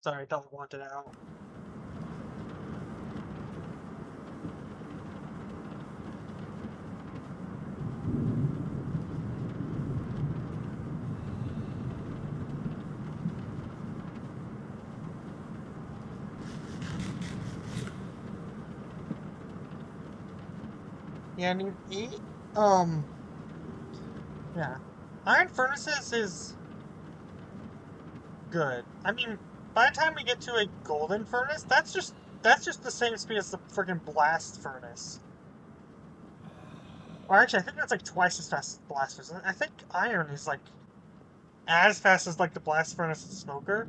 Sorry, I don't want it out. Yeah, I mean, yeah. Iron furnaces is good. I mean, by the time we get to a golden furnace, that's just the same speed as the freaking blast furnace. Or actually, I think that's like twice as fast as the blast furnace. I think iron is like as fast as like the blast furnace and smoker.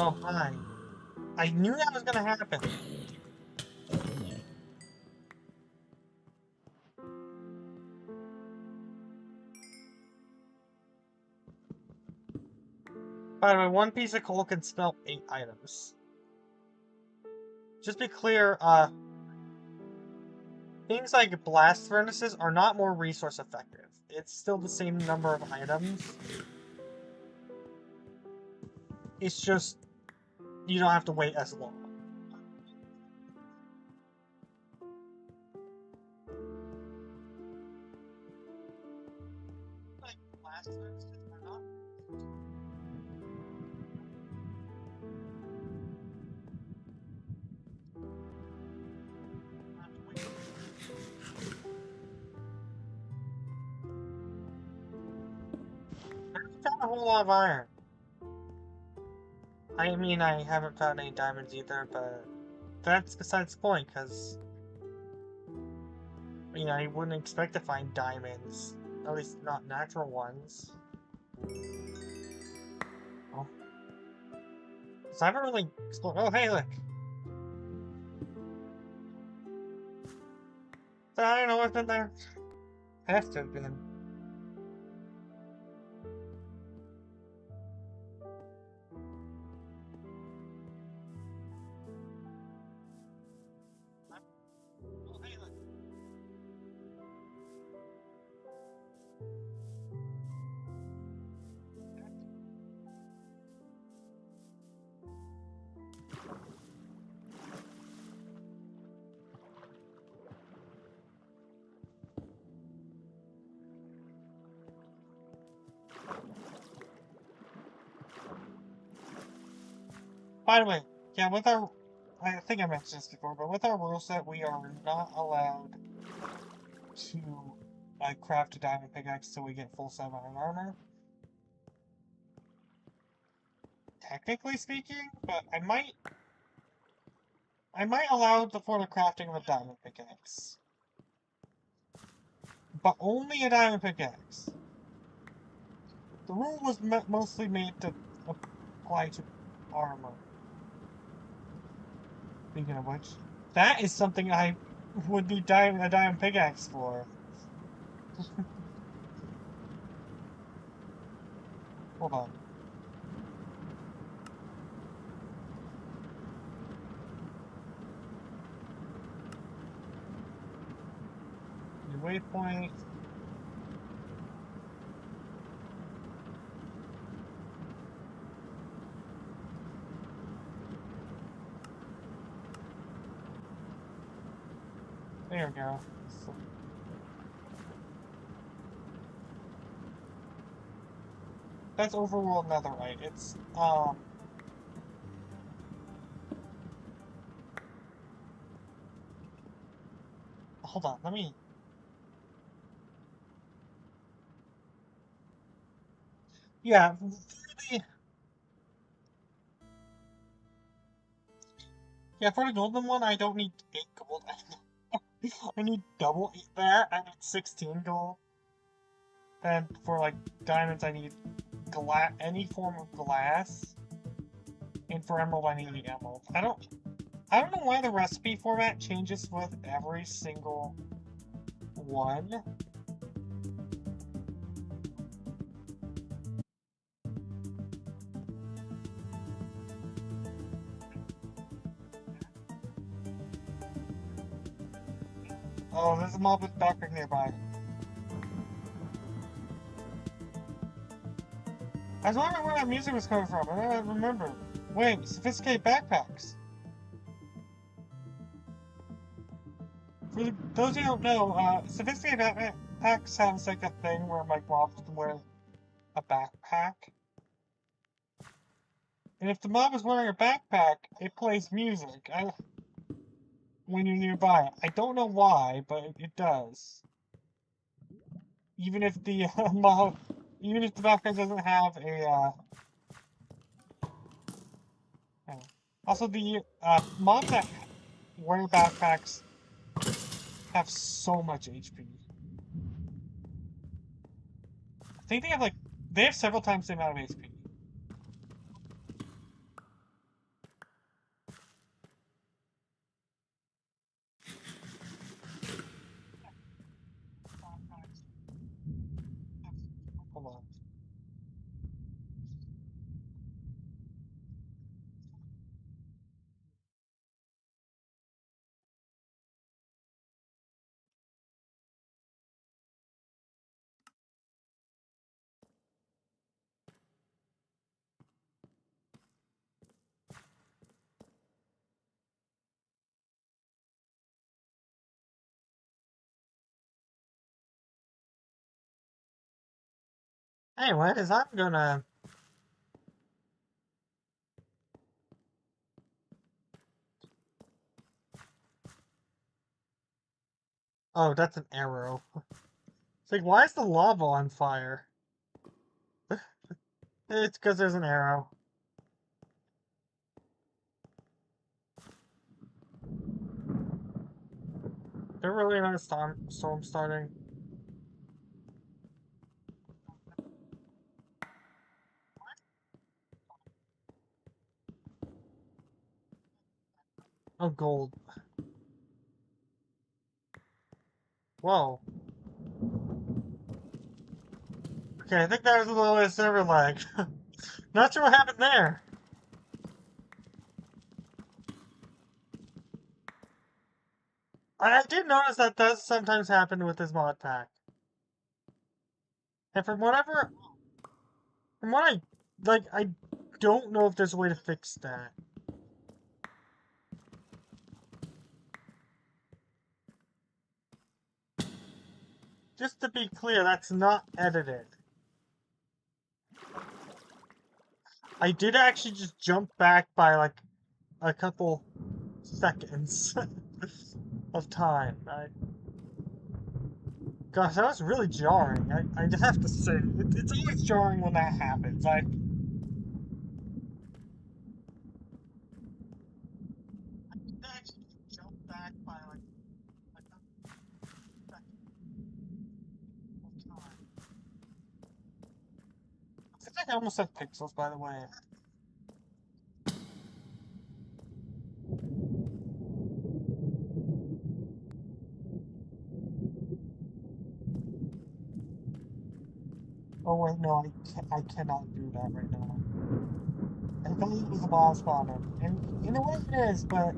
Oh, hi. I knew that was gonna happen. By the way, one piece of coal can smelt 8 items. Just be clear, things like blast furnaces are not more resource effective. It's still the same number of items. It's just, you don't have to wait as long. Like, blast furnaces are not... I haven't found a whole lot of iron. I mean, I haven't found any diamonds either, but that's besides the point, because I mean, I wouldn't expect to find diamonds, at least not natural ones. Oh. So I haven't really explored. Oh, hey, look! So I don't know what's been there. Has to have been. Oh, hey, look. By the way, yeah, with our... I think I mentioned this before, but with our rule set, we are not allowed to craft a diamond pickaxe till we get full 7 iron armor. Technically speaking, but I might allow for the crafting of a diamond pickaxe. But only a diamond pickaxe. The rule was mostly made to apply to armor. Speaking of which, that is something I would need a diamond pickaxe for. Hold on. New waypoint. There we go. So, that's overworld netherite. It's hold on, let me... Yeah, yeah, for the golden one, I don't need 8 gold. I need double that. I need 16 gold. And for like diamonds, I need any form of glass. And for emerald, I need the emerald. I don't know why the recipe format changes with every single one. Oh, there's a mob with backpack nearby. I was wondering where that music was coming from. I don't remember. Wait, sophisticated backpacks. For those who don't know, sophisticated backpacks have like a thing where like mobs can wear a backpack. And if the mob is wearing a backpack, it plays music when you're nearby. I don't know why, but it does. Even if the mob, even if the backpack doesn't have a. Also, the mobs that wear backpacks have so much HP. I think they have several times the amount of HP. Hold on. Anyways, I'm gonna... Oh, that's an arrow. It's like, why is the lava on fire? It's because there's an arrow. There really not a storm starting. Oh, gold. Whoa. Okay, I think that was a little bit of server lag. Not sure what happened there. I did notice that does sometimes happen with this mod pack. And from what I don't know if there's a way to fix that. Just to be clear, that's not edited. I did actually just jump back by like a couple seconds of time. Gosh, that was really jarring. I just have to say, it's always jarring when that happens. I did actually jump back by like a couple seconds of time. I think I almost said pixels, by the way. Oh wait, no, I cannot do that right now. I thought it was a boss spawner, and in a way it is, but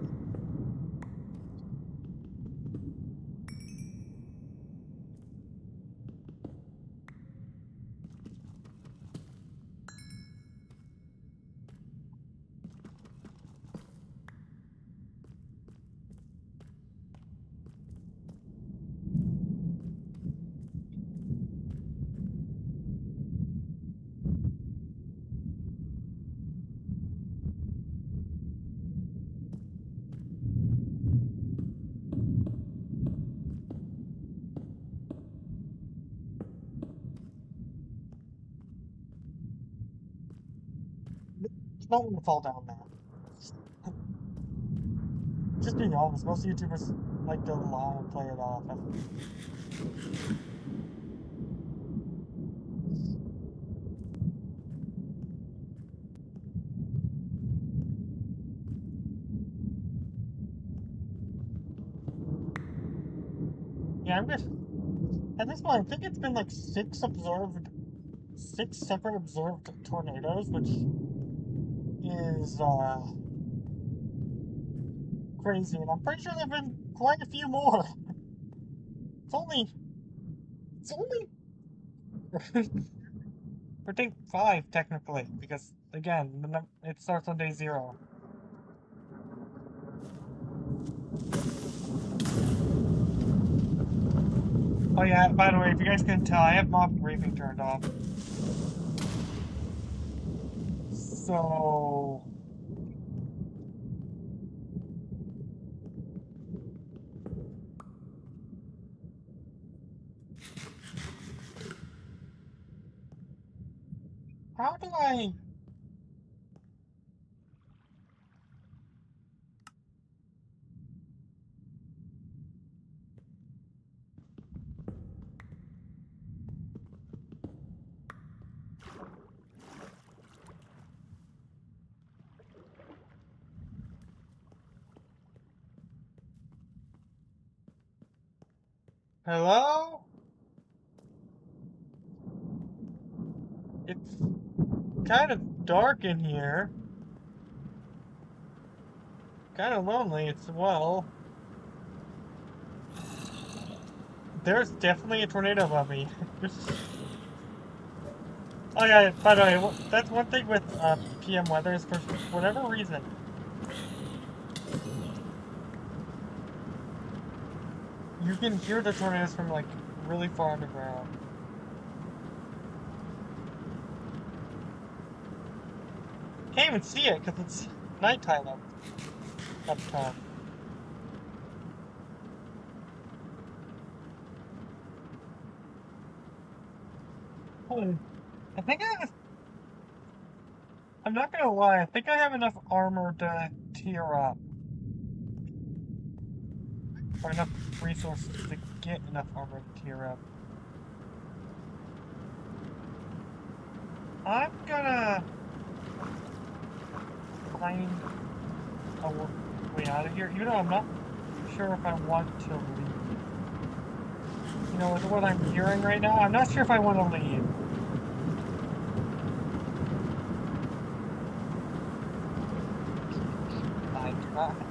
it's not gonna fall down now. Just being honest, most YouTubers like to lie and play it off. Yeah, I'm just at this point. I think it's been like six separate observed tornadoes, which is crazy, and I'm pretty sure there've been quite a few more. It's only or day 5 technically, because again, it starts on day 0. Oh yeah, by the way, if you guys can tell, I have mock briefing turned off. So how do I hello? It's kind of dark in here. Kind of lonely as well. There's definitely a tornado above me. Oh yeah, by the way, that's one thing with PM weather is for whatever reason, you can hear the tornadoes from like really far underground. Can't even see it because it's nighttime up top. Oh, I think I'm not gonna lie, I think I have enough armor to tier up. Or enough resources to get enough armor to tier up. I'm gonna find a way out of here, even though I'm not sure if I want to leave. You know, with what I'm hearing right now, I'm not sure if I want to leave.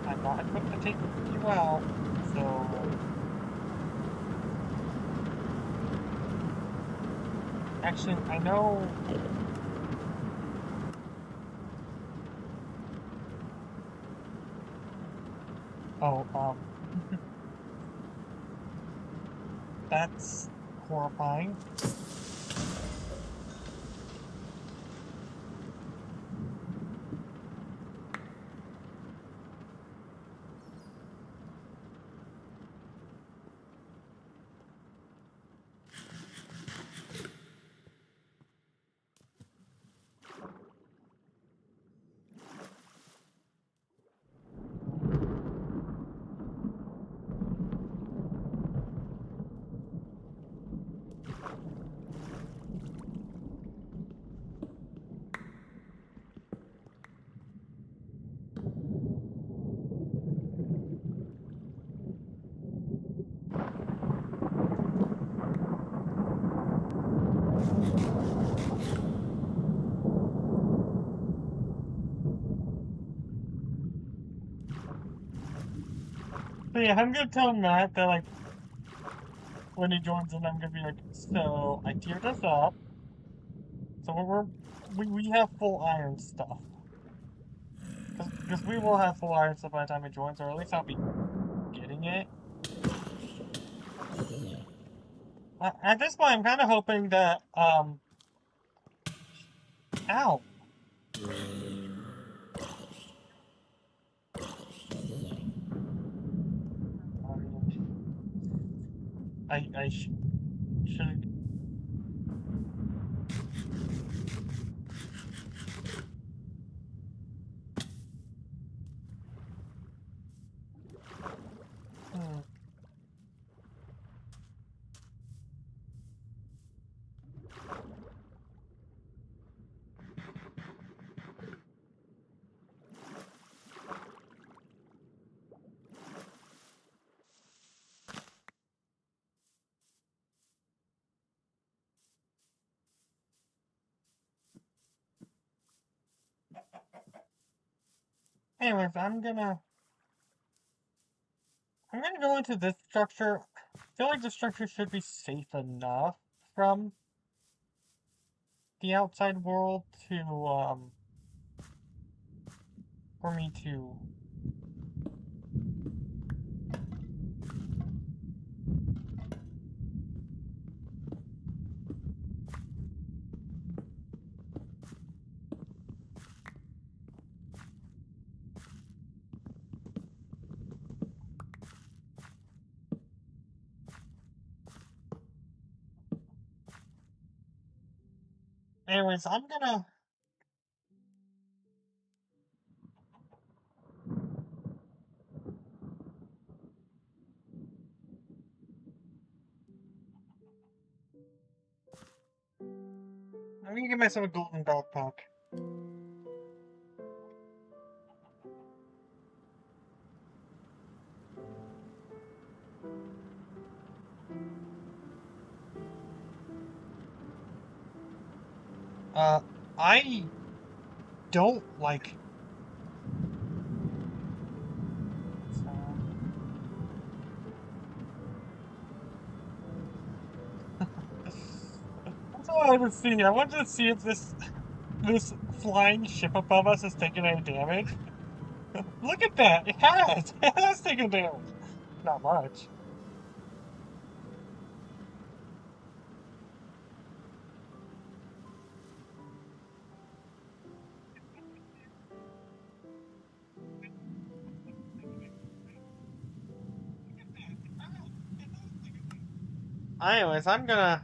I'm not equipped to take you out, so... Actually, I know... Oh, that's horrifying. So yeah, I'm gonna tell Matt that like when he joins in, I'm gonna be like, so I tiered us up, so we have full iron stuff, because we will have full iron stuff by the time he joins, or at least I'll be getting it. At this point, I'm kind of hoping that ow. I should. Hmm. Anyways, I'm gonna go into this structure. I feel like the structure should be safe enough from the outside world to for me to. Anyways, I'm gonna give myself a golden backpack. I don't like. That's all I want to see. I wanted to see if this flying ship above us is taking any damage. Look at that! It has! It has taken damage! Not much. Anyways, I'm gonna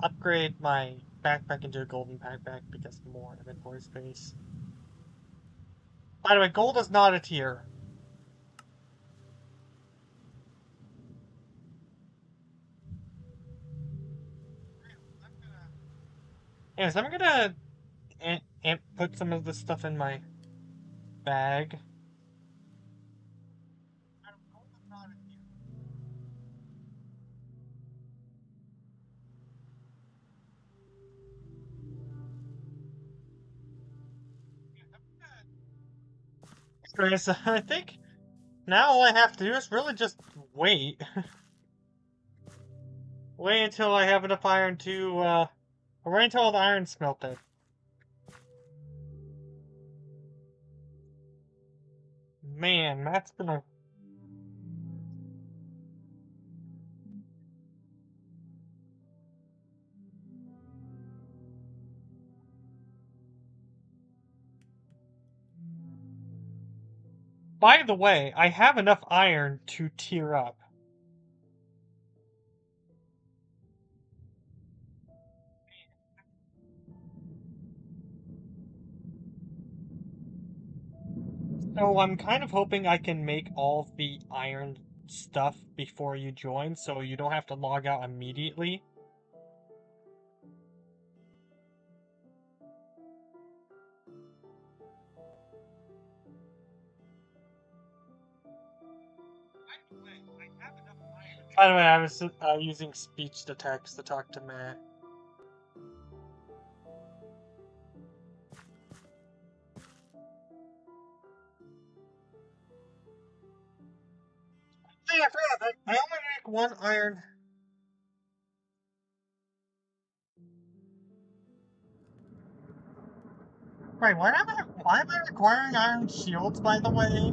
upgrade my backpack into a golden backpack because more inventory space. By the way, gold is not a tier. Anyways, I'm gonna put some of this stuff in my bag. Okay, so I think now all I have to do is really just wait. Wait until I have enough iron to, wait until all the iron's smelted. Man, Matt's gonna. By the way, I have enough iron to tier up. So I'm kind of hoping I can make all of the iron stuff before you join, so you don't have to log out immediately. By the way, I was using speech to text to talk to Matt. yeah, I forgot. I only make one iron. Right, why am I requiring iron shields, by the way?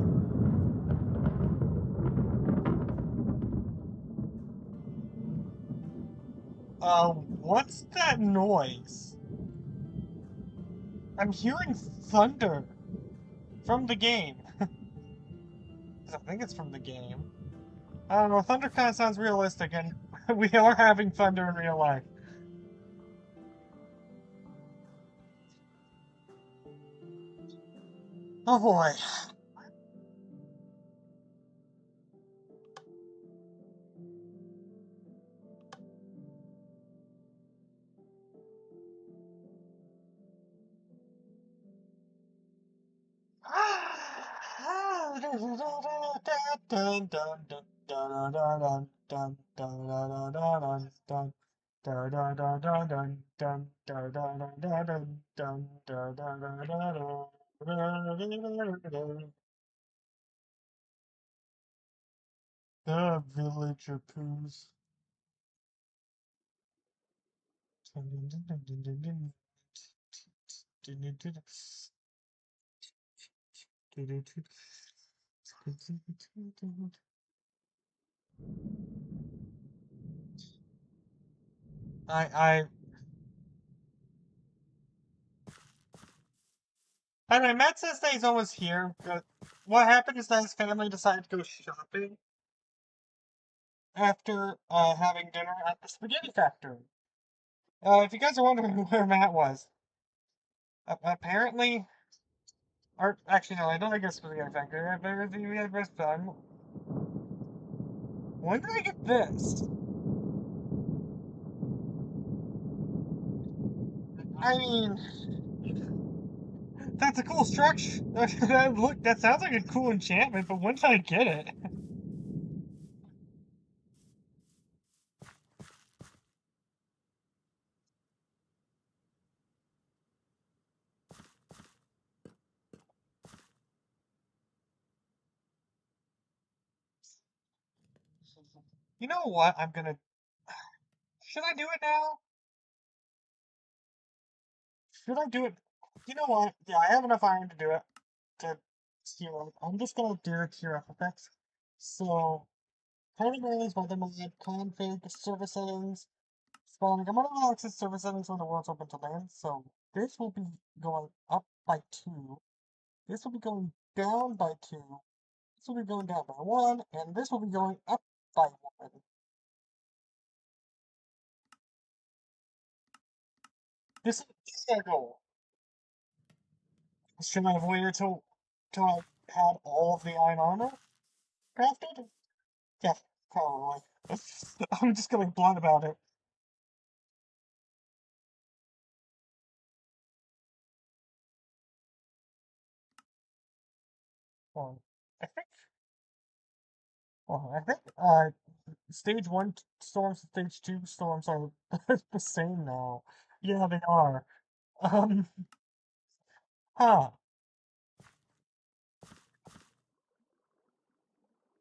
What's that noise? I'm hearing thunder from the game. I think it's from the game. I don't know, thunder kind of sounds realistic, and we are having thunder in real life. Oh boy. The villager poos. I Anyway, Matt says that he's almost here, but what happened is that his family decided to go shopping after having dinner at the spaghetti factory. If you guys are wondering where Matt was, apparently, or actually no, I don't think it's spaghetti factory. We had rest time. When did I get this? I mean, that's a cool structure. That sounds like a cool enchantment, but when did I get it? You know what? I'm gonna. Should I do it now? Should I do it? You know what? Yeah, I have enough iron to do it. To tier up. I'm just gonna do a tier up effects. So, turning release weather mode, config, server settings, spawning. I'm gonna access server settings when the world's open to land. So, this will be going up by 2. This will be going down by 2. This will be going down by 1. And this will be going up by 1. This is our goal. Should I have waited till I had all of the iron armor crafted? Yeah, probably. I'm just gonna be blunt about it. Um, I think, I think, stage 1 storms and stage 2 storms are the same now. Yeah, they are. Um, huh.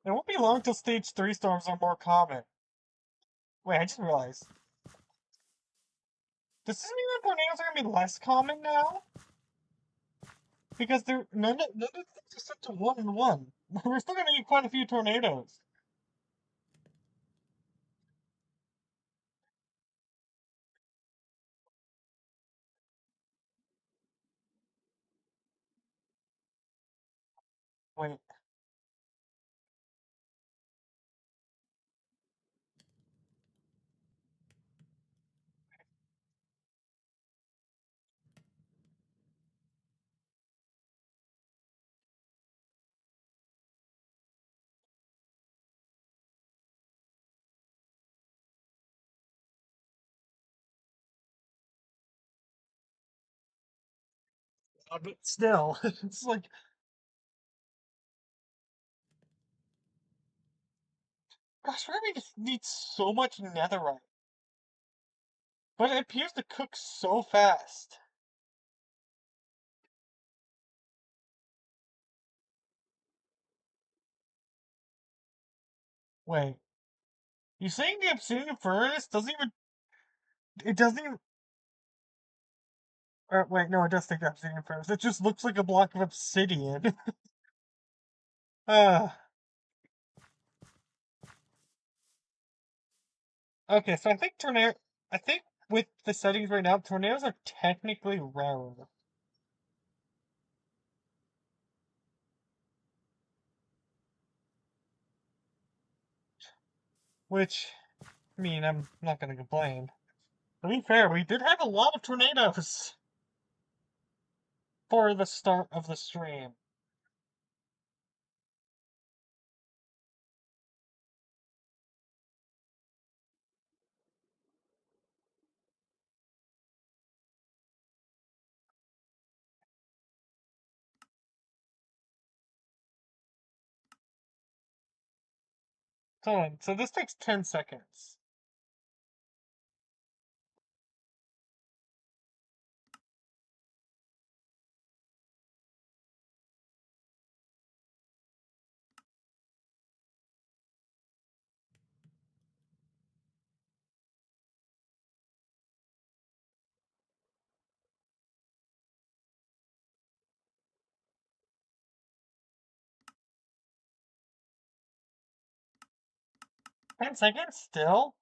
It won't be long till stage 3 storms are more common. Wait, I just realized. Does this mean that tornadoes are gonna be less common now? Because none of these are set to 1 and 1. We're still gonna get quite a few tornadoes. Wait. But still, it's like, gosh, Ruby just needs so much netherite. But it appears to cook so fast. Wait. You saying the obsidian furnace doesn't even. It doesn't even. Wait, no, it does take the obsidian furnace. It just looks like a block of obsidian. uh. Okay, so I think tornado. I think with the settings right now, tornadoes are technically rarer. Which, I mean, I'm not gonna complain. To be fair, we did have a lot of tornadoes for the start of the stream. So this takes 10 seconds. Ten seconds still?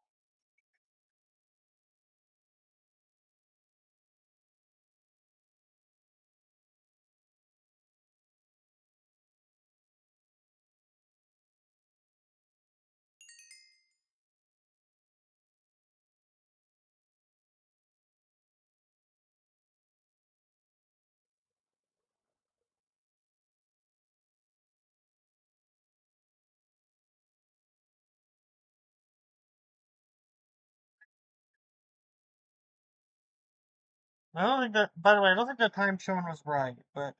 I don't think that. By the way, I don't think the time shown was right, but.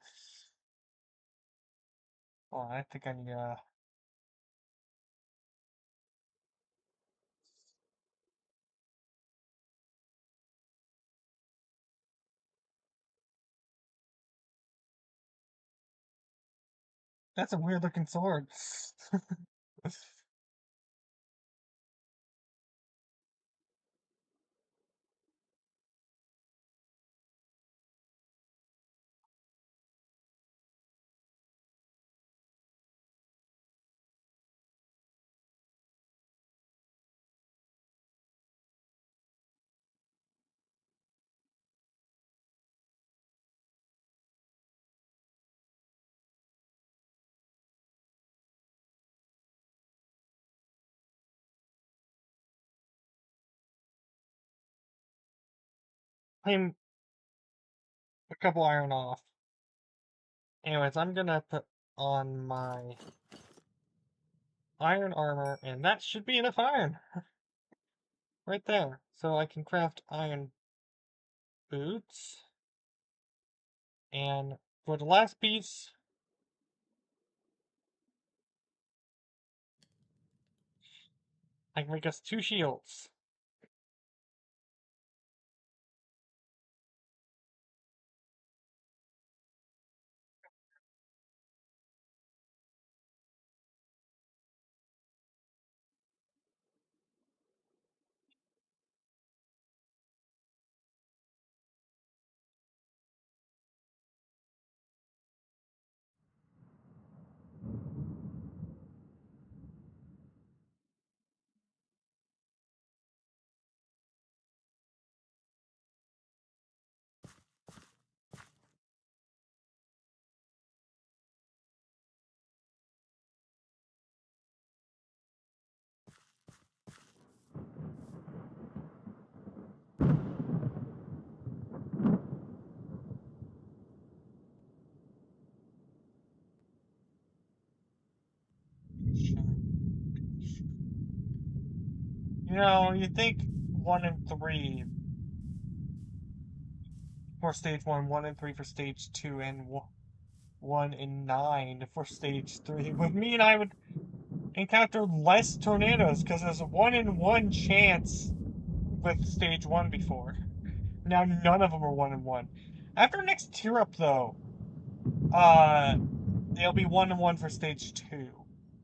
Oh, I think I need. That's a weird looking sword. I'm a couple iron off. Anyways, I'm gonna put on my iron armor, and that should be enough iron. Right there. So I can craft iron boots. And for the last piece, I can make us 2 shields. You know, you think 1 and 3 for stage 1, 1 and 3 for stage 2, and 1 and 9 for stage 3 would mean I would encounter less tornadoes because there's a 1 in 1 chance with stage 1 before. Now none of them are 1 in 1. After next tier up though, there'll be 1 in 1 for stage 2.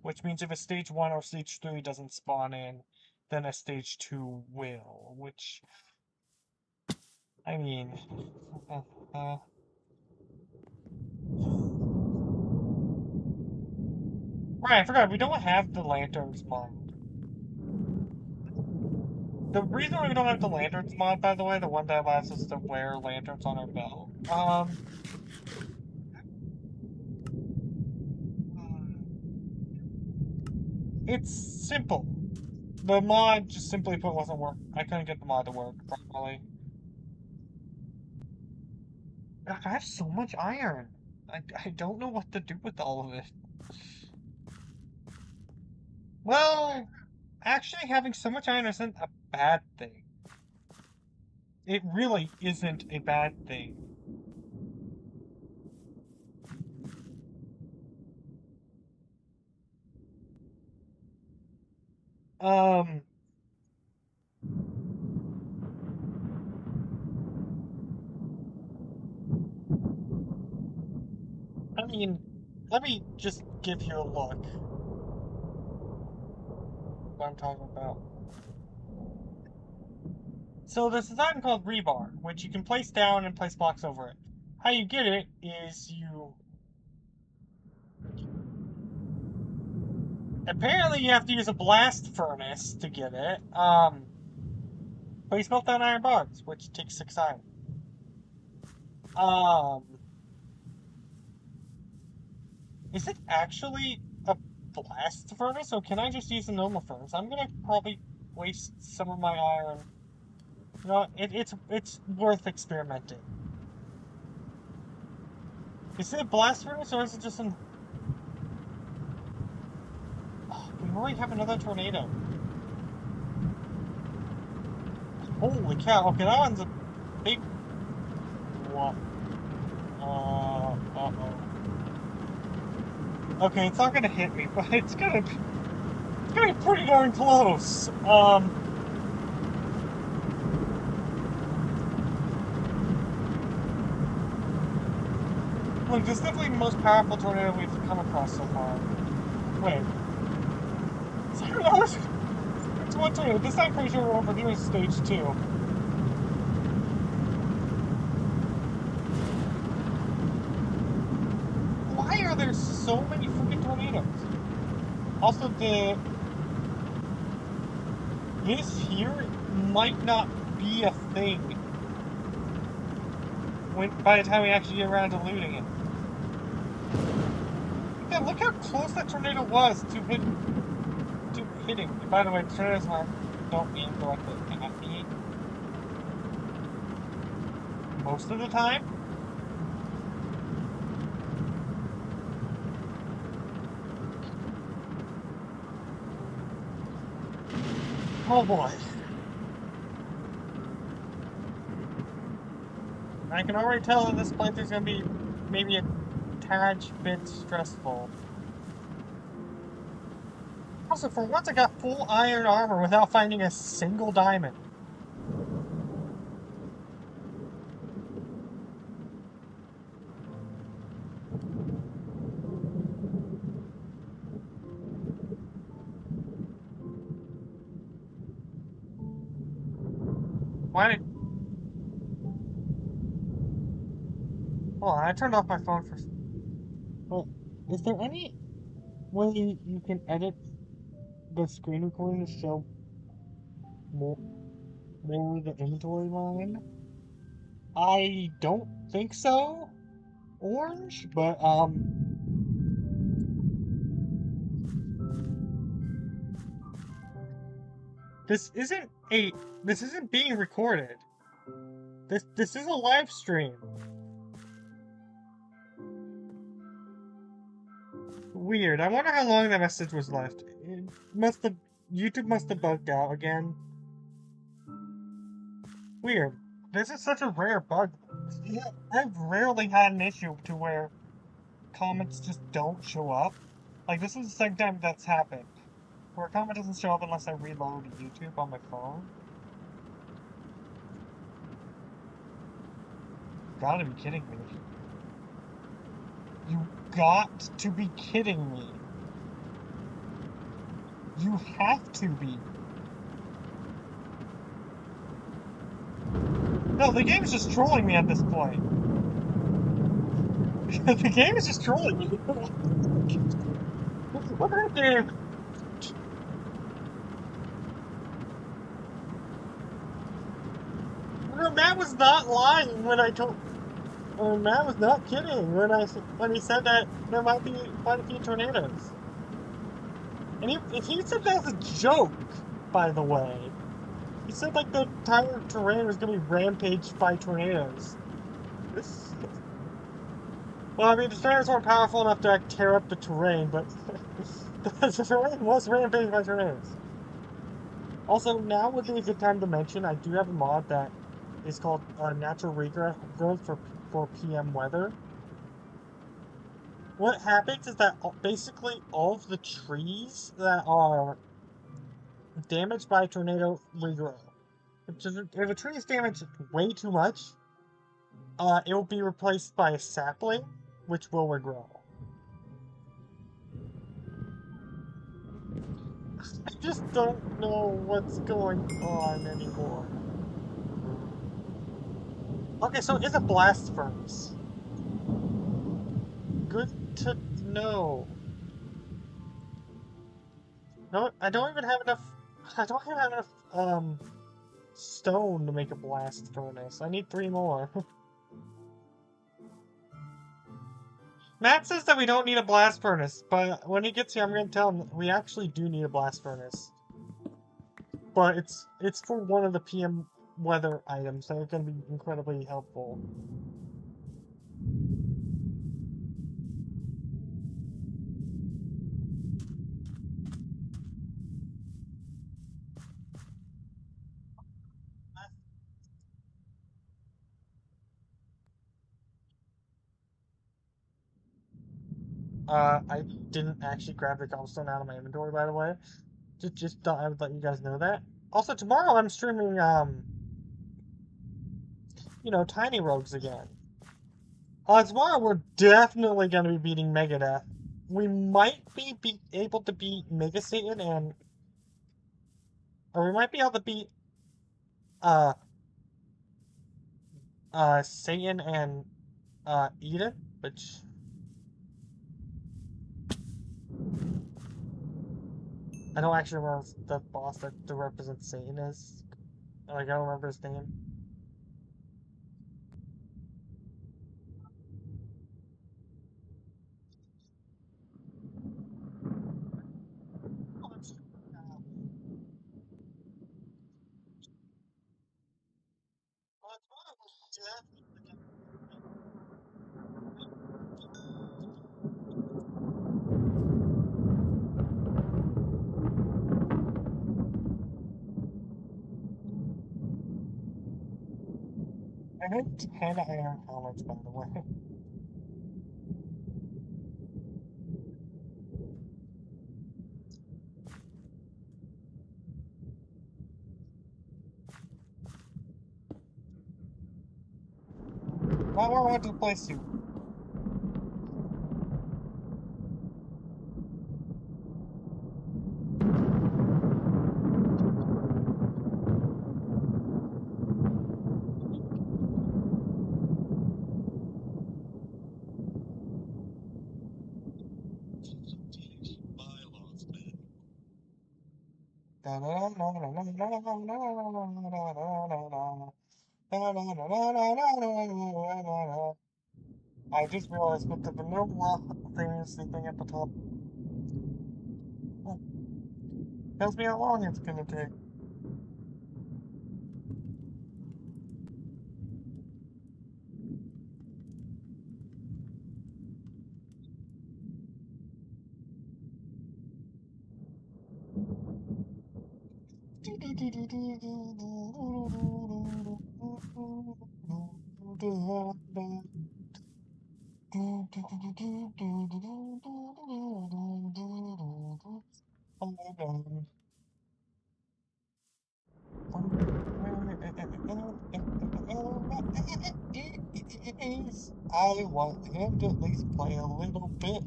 which means if a stage 1 or stage 3 doesn't spawn in, then a stage 2 will, which, I mean, right, I forgot, we don't have the lanterns mod. The reason we don't have the lanterns mod, by the way, the one that allows us to wear lanterns on our belt, it's simple. The mod just simply put wasn't work. I couldn't get the mod to work properly. I have so much iron. I don't know what to do with all of it. Well, actually having so much iron isn't a bad thing. It really isn't a bad thing. Um, I mean, let me just give you a look. What I'm talking about. So there's this item called rebar, which you can place down and place blocks over it. How you get it is apparently you have to use a blast furnace to get it. Please melt down iron bars, which takes 6 iron. Is it actually a blast furnace, or can I just use a normal furnace? I'm gonna probably waste some of my iron. You know, it's worth experimenting. Is it a blast furnace, or is it just an... Oh, we already have another tornado. Holy cow, okay, that one's a big... What? Uh-oh. Okay, it's not gonna hit me, but it's gonna be pretty darn close. Look, this is definitely the most powerful tornado we've come across so far. Wait. Sorry, that was... It's one tornado. This time, pretty sure we're over here is stage 2. Why are there so many freaking tornadoes? Also, this here might not be a thing by the time we actually get around to looting it. Yeah, look how close that tornado was to hitting. And by the way, the tornadoes don't aim directly at me most of the time. Oh boy. I can already tell that this playthrough's gonna be maybe a tad bit stressful. Also, for once I got full iron armor without finding a single diamond. Why did... Hold on, I turned off my phone for... Well, is there any way you can edit the screen recording to show more the inventory line? I don't think so, Orange, but this isn't being recorded. This is a live stream. Weird. I wonder how long that message was left. YouTube must have bugged out again. Weird. This is such a rare bug. I've rarely had an issue to where comments just don't show up. Like, this is the second time that's happened. Where a comment doesn't show up unless I reload YouTube on my phone. Gotta be kidding me. You got to be kidding me. You have to be. No, the game is just trolling me at this point. The game is just trolling me. Look at that game. No, Matt was not lying when I told. Matt was not kidding when he said that there might be quite a few tornadoes. And he said that as a joke, by the way. He said like the entire terrain was gonna be rampaged by tornadoes. Well, I mean, the tornadoes weren't powerful enough to like, tear up the terrain, but the terrain was rampaged by tornadoes. Also, now would be a good time to mention I do have a mod that is called Natural Regrowth for PM weather. What happens is that basically all of the trees that are damaged by a tornado regrow. If a tree is damaged way too much, it will be replaced by a sapling, which will regrow. I just don't know what's going on anymore. Okay, so it's a blast furnace. Good to know. No, I don't even have enough. I don't even have enough stone to make a blast furnace. I need 3 more. Matt says that we don't need a blast furnace, but when he gets here, I'm gonna tell him we actually do need a blast furnace. But it's for one of the PM weather items that are gonna be incredibly helpful. I didn't actually grab the cobblestone out of my inventory, by the way. Just thought I would let you guys know that. Also, tomorrow I'm streaming, Tiny Rogues again. Tomorrow we're definitely gonna be beating Megadeth. We might be able to beat Mega Satan or we might be able to beat, uh, Satan and, Eden, which... I don't actually remember the boss that represents Satan is. Like, I don't remember his name. I need 10 iron helmets, by the way. Now we're going to place you. I just realized with the vanilla thing sleeping at the top. Tells me how long it's gonna take. I want him to at least play a little bit.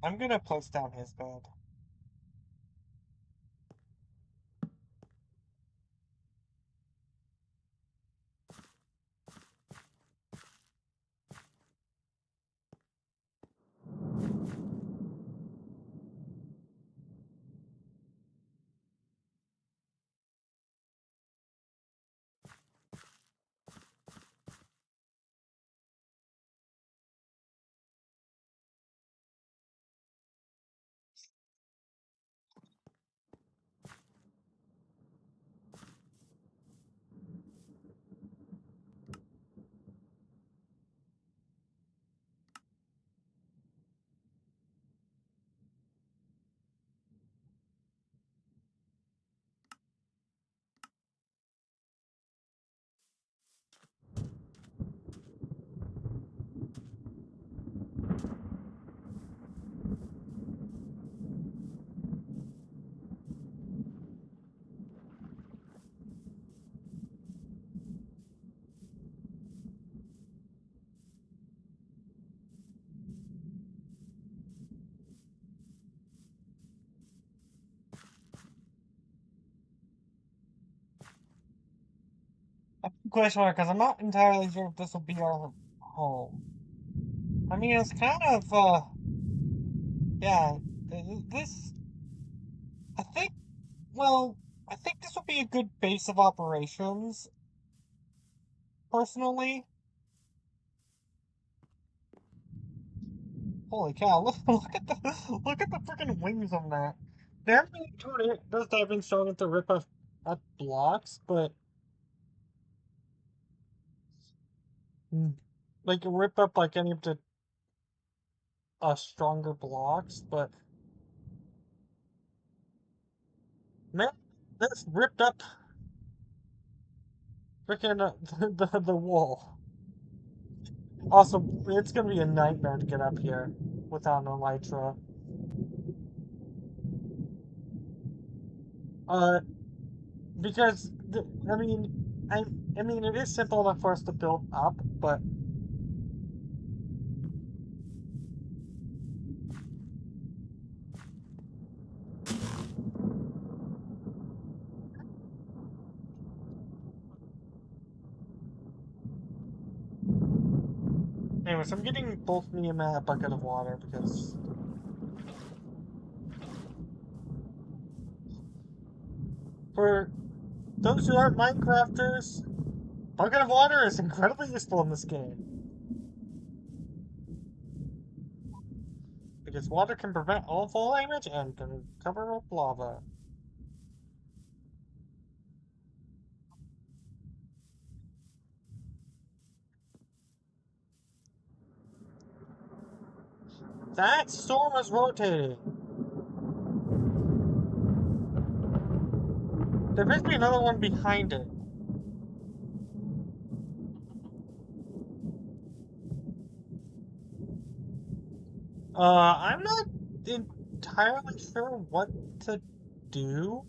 I'm gonna place down his bed. Question mark, because I'm not entirely sure if this will be our home. I mean, it's kind of, yeah, this, I think, well, I think this would be a good base of operations, personally. Holy cow, look at the freaking wings on that. The Everything Tornado does diving strong enough to rip up blocks, but, like, rip up, like, any of the, stronger blocks, but, man, this ripped up freaking, the wall. Also, it's gonna be a nightmare to get up here without an elytra. Uh, because I mean, I mean, it is simple enough for us to build up, but anyways, I'm getting both me and Matt a bucket of water because for those who aren't Minecrafters, bucket of water is incredibly useful in this game because water can prevent all fall damage and can cover up lava. That storm is rotating. There must be another one behind it. I'm not entirely sure what to do.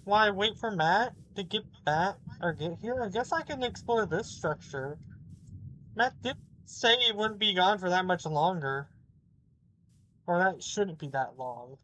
While I wait for Matt to get back or get here, I guess I can explore this structure. Matt did say he wouldn't be gone for that much longer. Or that shouldn't be that long.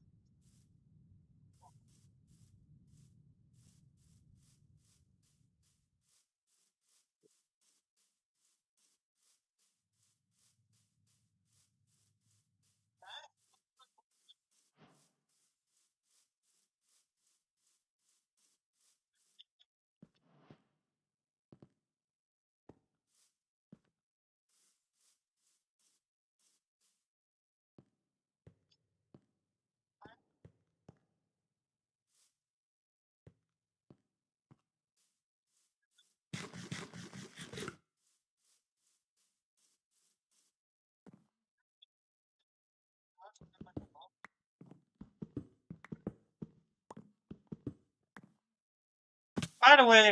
By the way,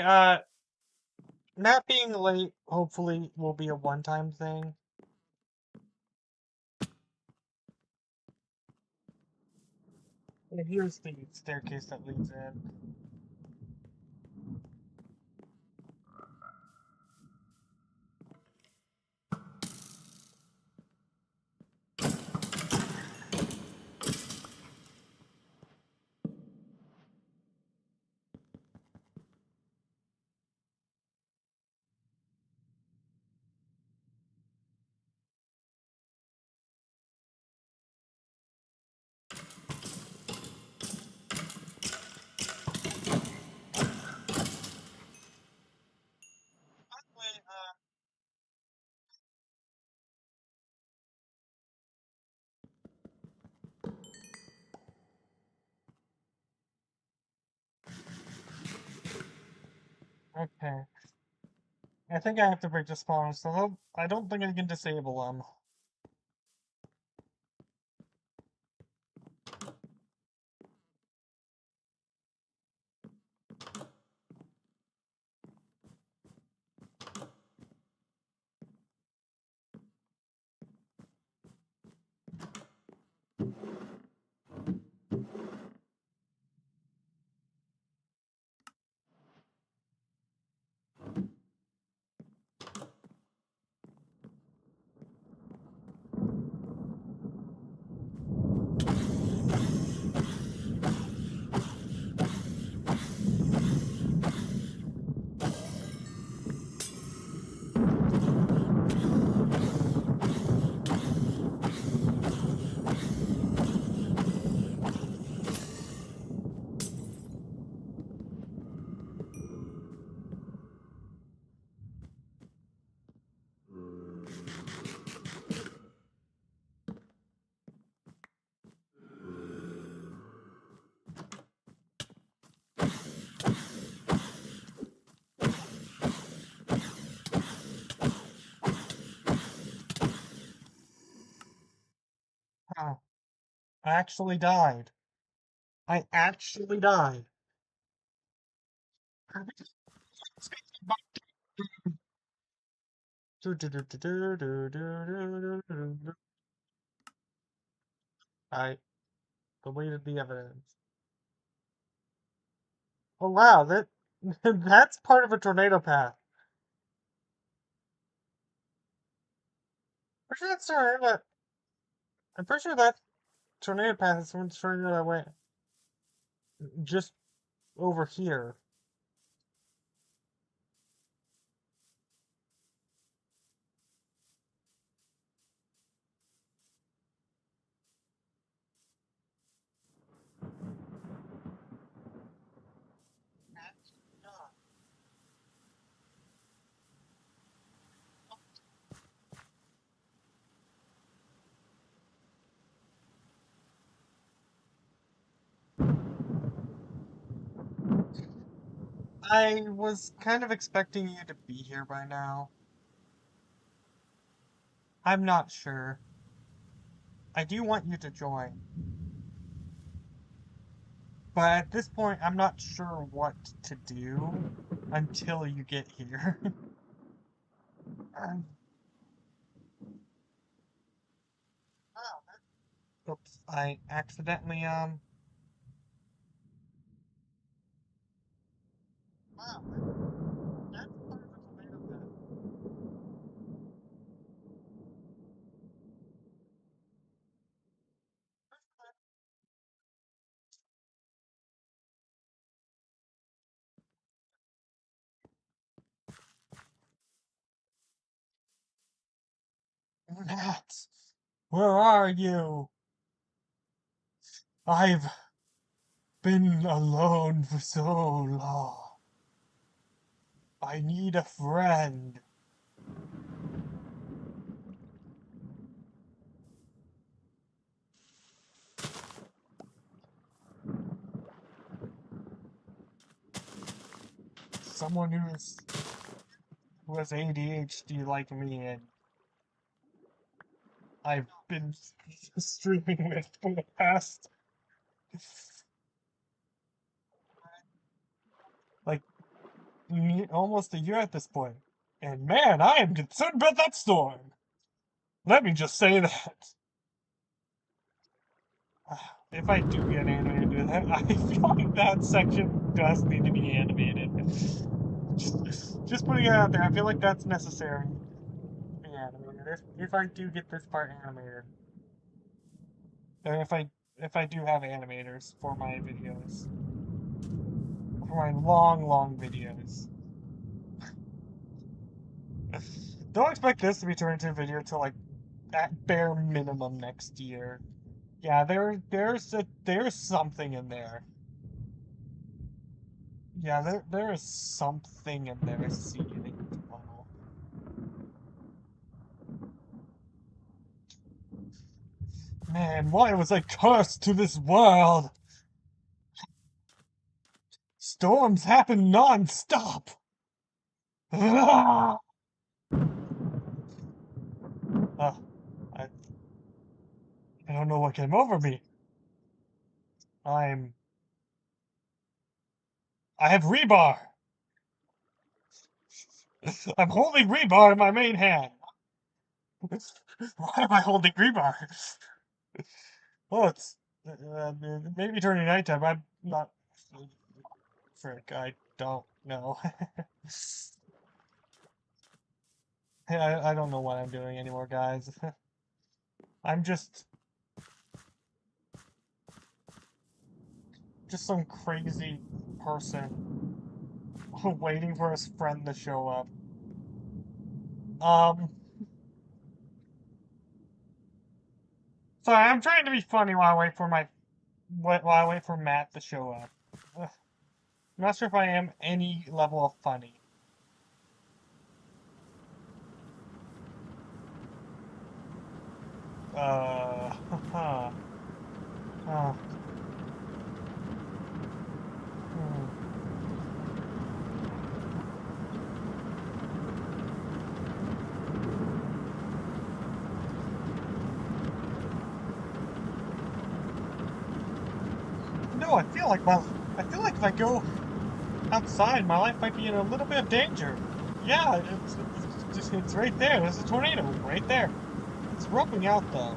Matt being late hopefully will be a one-time thing. And here's the staircase that leads in. Okay. I think I have to break the spawners, so I don't think I can disable them. Huh. I actually died. I actually died. I deleted the evidence. Oh wow, that that's part of a tornado path. I'm pretty sure that tornado path is from tornado that way just over here. I was kind of expecting you to be here by now. I'm not sure. I do want you to join. But at this point, I'm not sure what to do until you get here. Oops, I accidentally, Wow, that's part of a tomato path. Matt, where are you? I've been alone for so long. I need a friend. Someone who has ADHD like me, and I've been streaming with for the past like almost a year at this point. And man, I am concerned about that storm. Let me just say that. If I do get animated, I feel like that section does need to be animated. Just putting it out there, I feel like that's necessary to be animated. If I do get this part animated. Or if I do have animators for my videos. For my long videos. Don't expect this to be turned into a video till like at bare minimum next year. Yeah, there's something in there. Yeah, there is something in there seething as well. Man, why was I cursed to this world? Storms happen non-stop. I I don't know what came over me. I have rebar. I'm holding rebar in my main hand. Why am I holding rebar? Well, it's maybe during nighttime. I'm not. Frick, I don't know. I don't know what I'm doing anymore, guys. I'm just some crazy person waiting for his friend to show up. Sorry, I'm trying to be funny while I wait for Matt to show up. Ugh. I'm not sure if I am any level of funny. Huh. Uh, hmm. No, I feel like if I go outside, my life might be in a little bit of danger. Yeah, it's right there. There's a tornado right there. It's roping out though.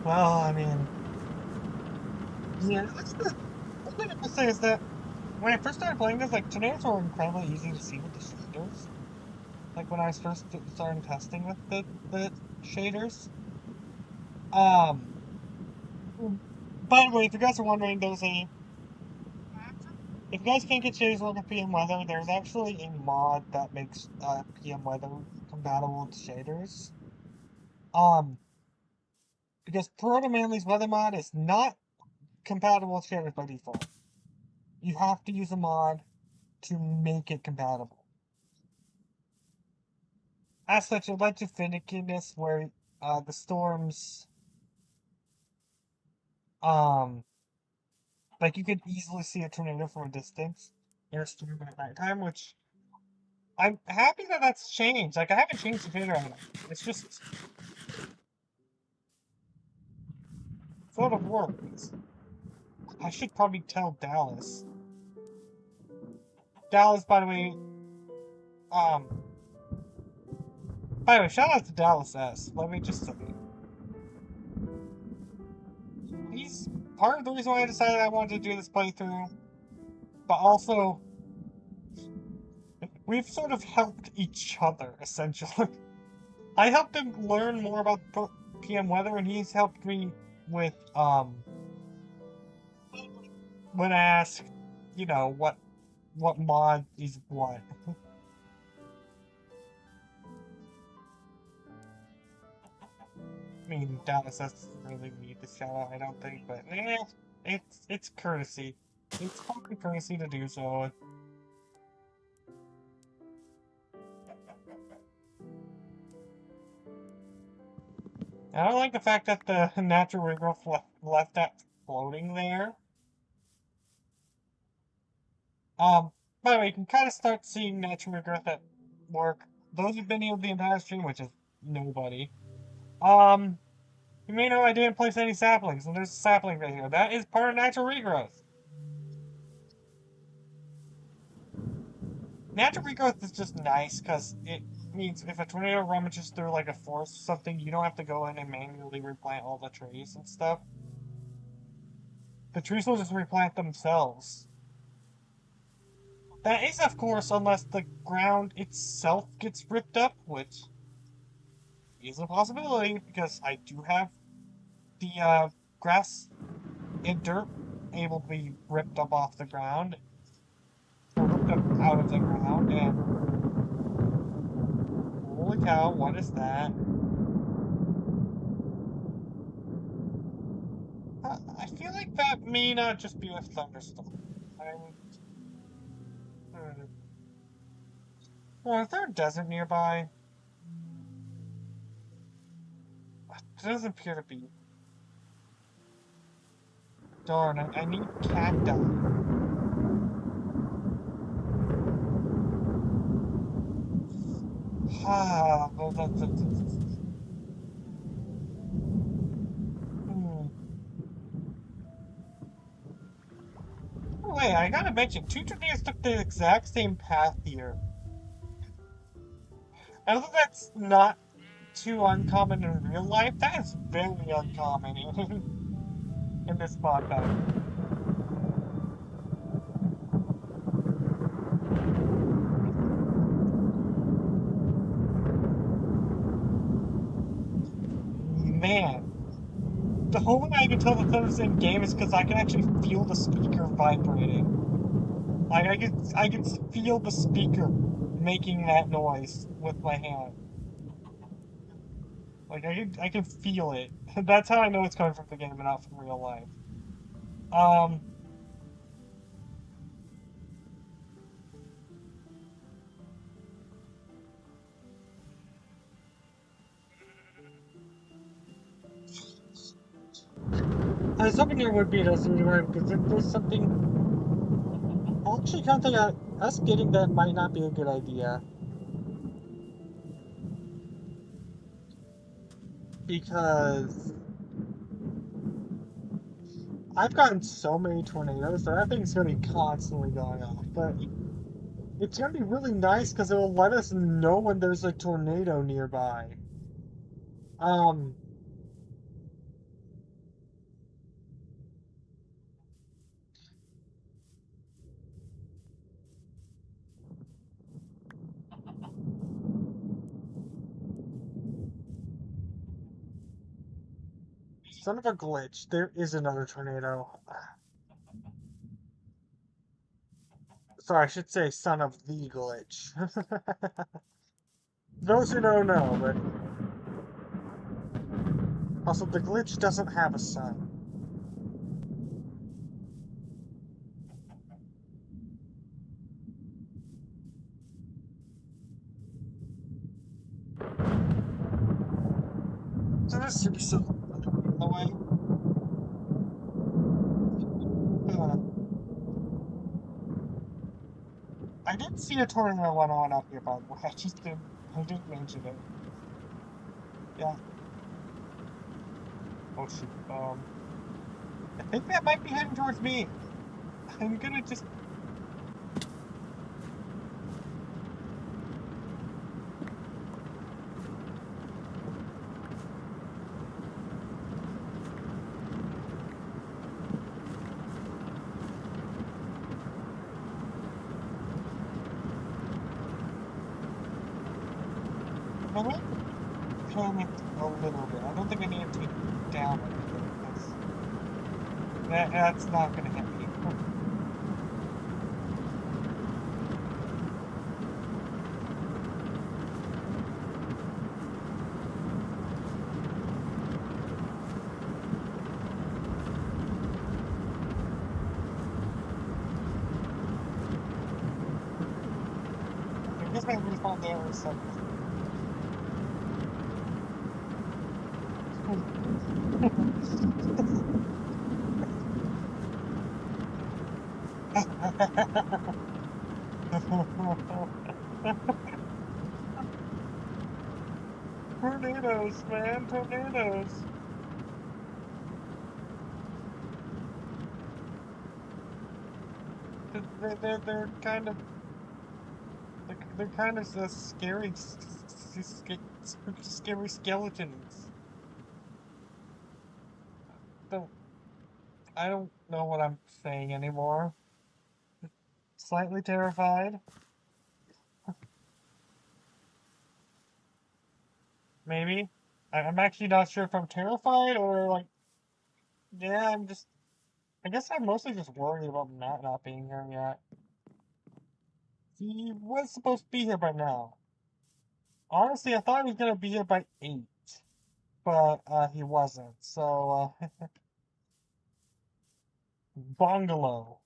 Well, I mean, yeah. One thing I will say is that when I first started playing this, like tornadoes were incredibly easy to see with the shaders. Like when I was first starting testing with the shaders. Um. By the way, if you guys are wondering, if you guys can't get shaders working PM weather, there's actually a mod that makes PM weather compatible with shaders. Because Proto Manly's weather mod is not compatible with shaders by default. You have to use a mod to make it compatible. As such, it led to finickiness where the storms, um, like you could easily see a tornado from a distance in a storm at nighttime, which I'm happy that that's changed. Like I haven't changed the shader on it. It's just sort of works. I should probably tell Dallas. Dallas, by the way, um, by the way, shout out to Dallas S. Let me just say, he's part of the reason why I decided I wanted to do this playthrough, but also we've sort of helped each other essentially. I helped him learn more about PM weather, and he's helped me with when I asked, you know, what mod is what. I mean, Dallas doesn't really need the shout out, I don't think, but it's courtesy. It's common courtesy to do so. I don't like the fact that the natural regrowth left that floating there. By the way, you can kind of start seeing natural regrowth at work. Those who've been here the entire stream, which is nobody. You may know I didn't place any saplings, and there's a sapling right here. That is part of natural regrowth. Natural regrowth is just nice because it means if a tornado rummages through like a forest or something, you don't have to go in and manually replant all the trees and stuff. The trees will just replant themselves. That is, of course, unless the ground itself gets ripped up, which is a possibility because I do have the grass and dirt able to be ripped up off the ground, or ripped up out of the ground, and holy cow, what is that? I feel like that may not just be a thunderstorm. Well, is there a desert nearby? It doesn't appear to be. Darn, I need cacti. Ah, well, hmm. Oh, wait, I gotta mention, two tornadoes took the exact same path here. I don't think that's not too uncommon in real life. That is very uncommon in this mod pack. Man, the whole way I can tell the thunder's in game is because I can actually feel the speaker vibrating. Like I can feel the speaker making that noise with my hand. Like I can feel it. That's how I know it's coming from the game and not from real life. Um, I was hoping there would be a right because if there's something, I actually kind of think us getting that might not be a good idea because I've gotten so many tornadoes that thing's gonna be constantly going off. But it's gonna be really nice because it will let us know when there's a tornado nearby. Um, son of a glitch, there is another tornado. Sorry, I should say son of the glitch. Those who know, but also the glitch doesn't have a son. So this should be so away. Uh, I did see a tornado went on up here, by the way. I didn't mention it. Yeah. Oh shoot. I think that might be heading towards me. I'm gonna just. I might panic a little bit. I don't think I need to take down anything because that's not gonna hit me. I guess my respawn there is something. Tornadoes, man, tornadoes. They're kind of they're kind of scary, scary skeletons. Don't I don't know what I'm saying anymore. Slightly terrified, maybe. I'm actually not sure if I'm terrified or like, yeah, I'm just. I guess I'm mostly just worried about Matt not being here yet. He was supposed to be here by now. Honestly, I thought he was gonna be here by 8, but he wasn't. So, Bungalow.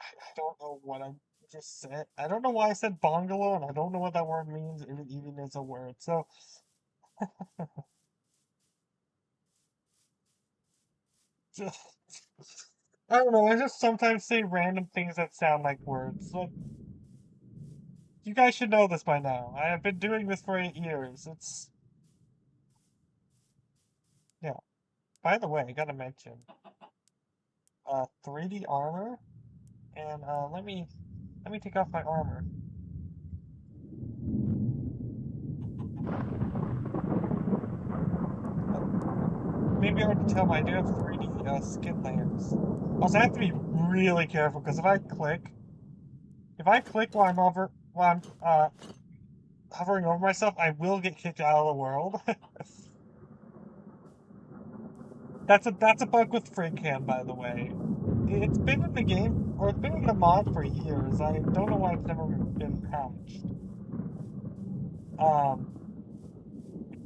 I don't know what I'm just said. I don't know why I said bungalow, and I don't know what that word means, if it even is a word. So, I don't know. I just sometimes say random things that sound like words. Like, you guys should know this by now. I have been doing this for 8 years. It's yeah. By the way, I gotta mention, 3D armor, and let me take off my armor. Maybe I can tell, but I do have 3D skin layers. Also, I have to be really careful because if I click while I'm hovering over myself, I will get kicked out of the world. That's a bug with FreeCam, by the way. It's been in the game, or it's been in the mod for years. I don't know why it's never been patched. Um,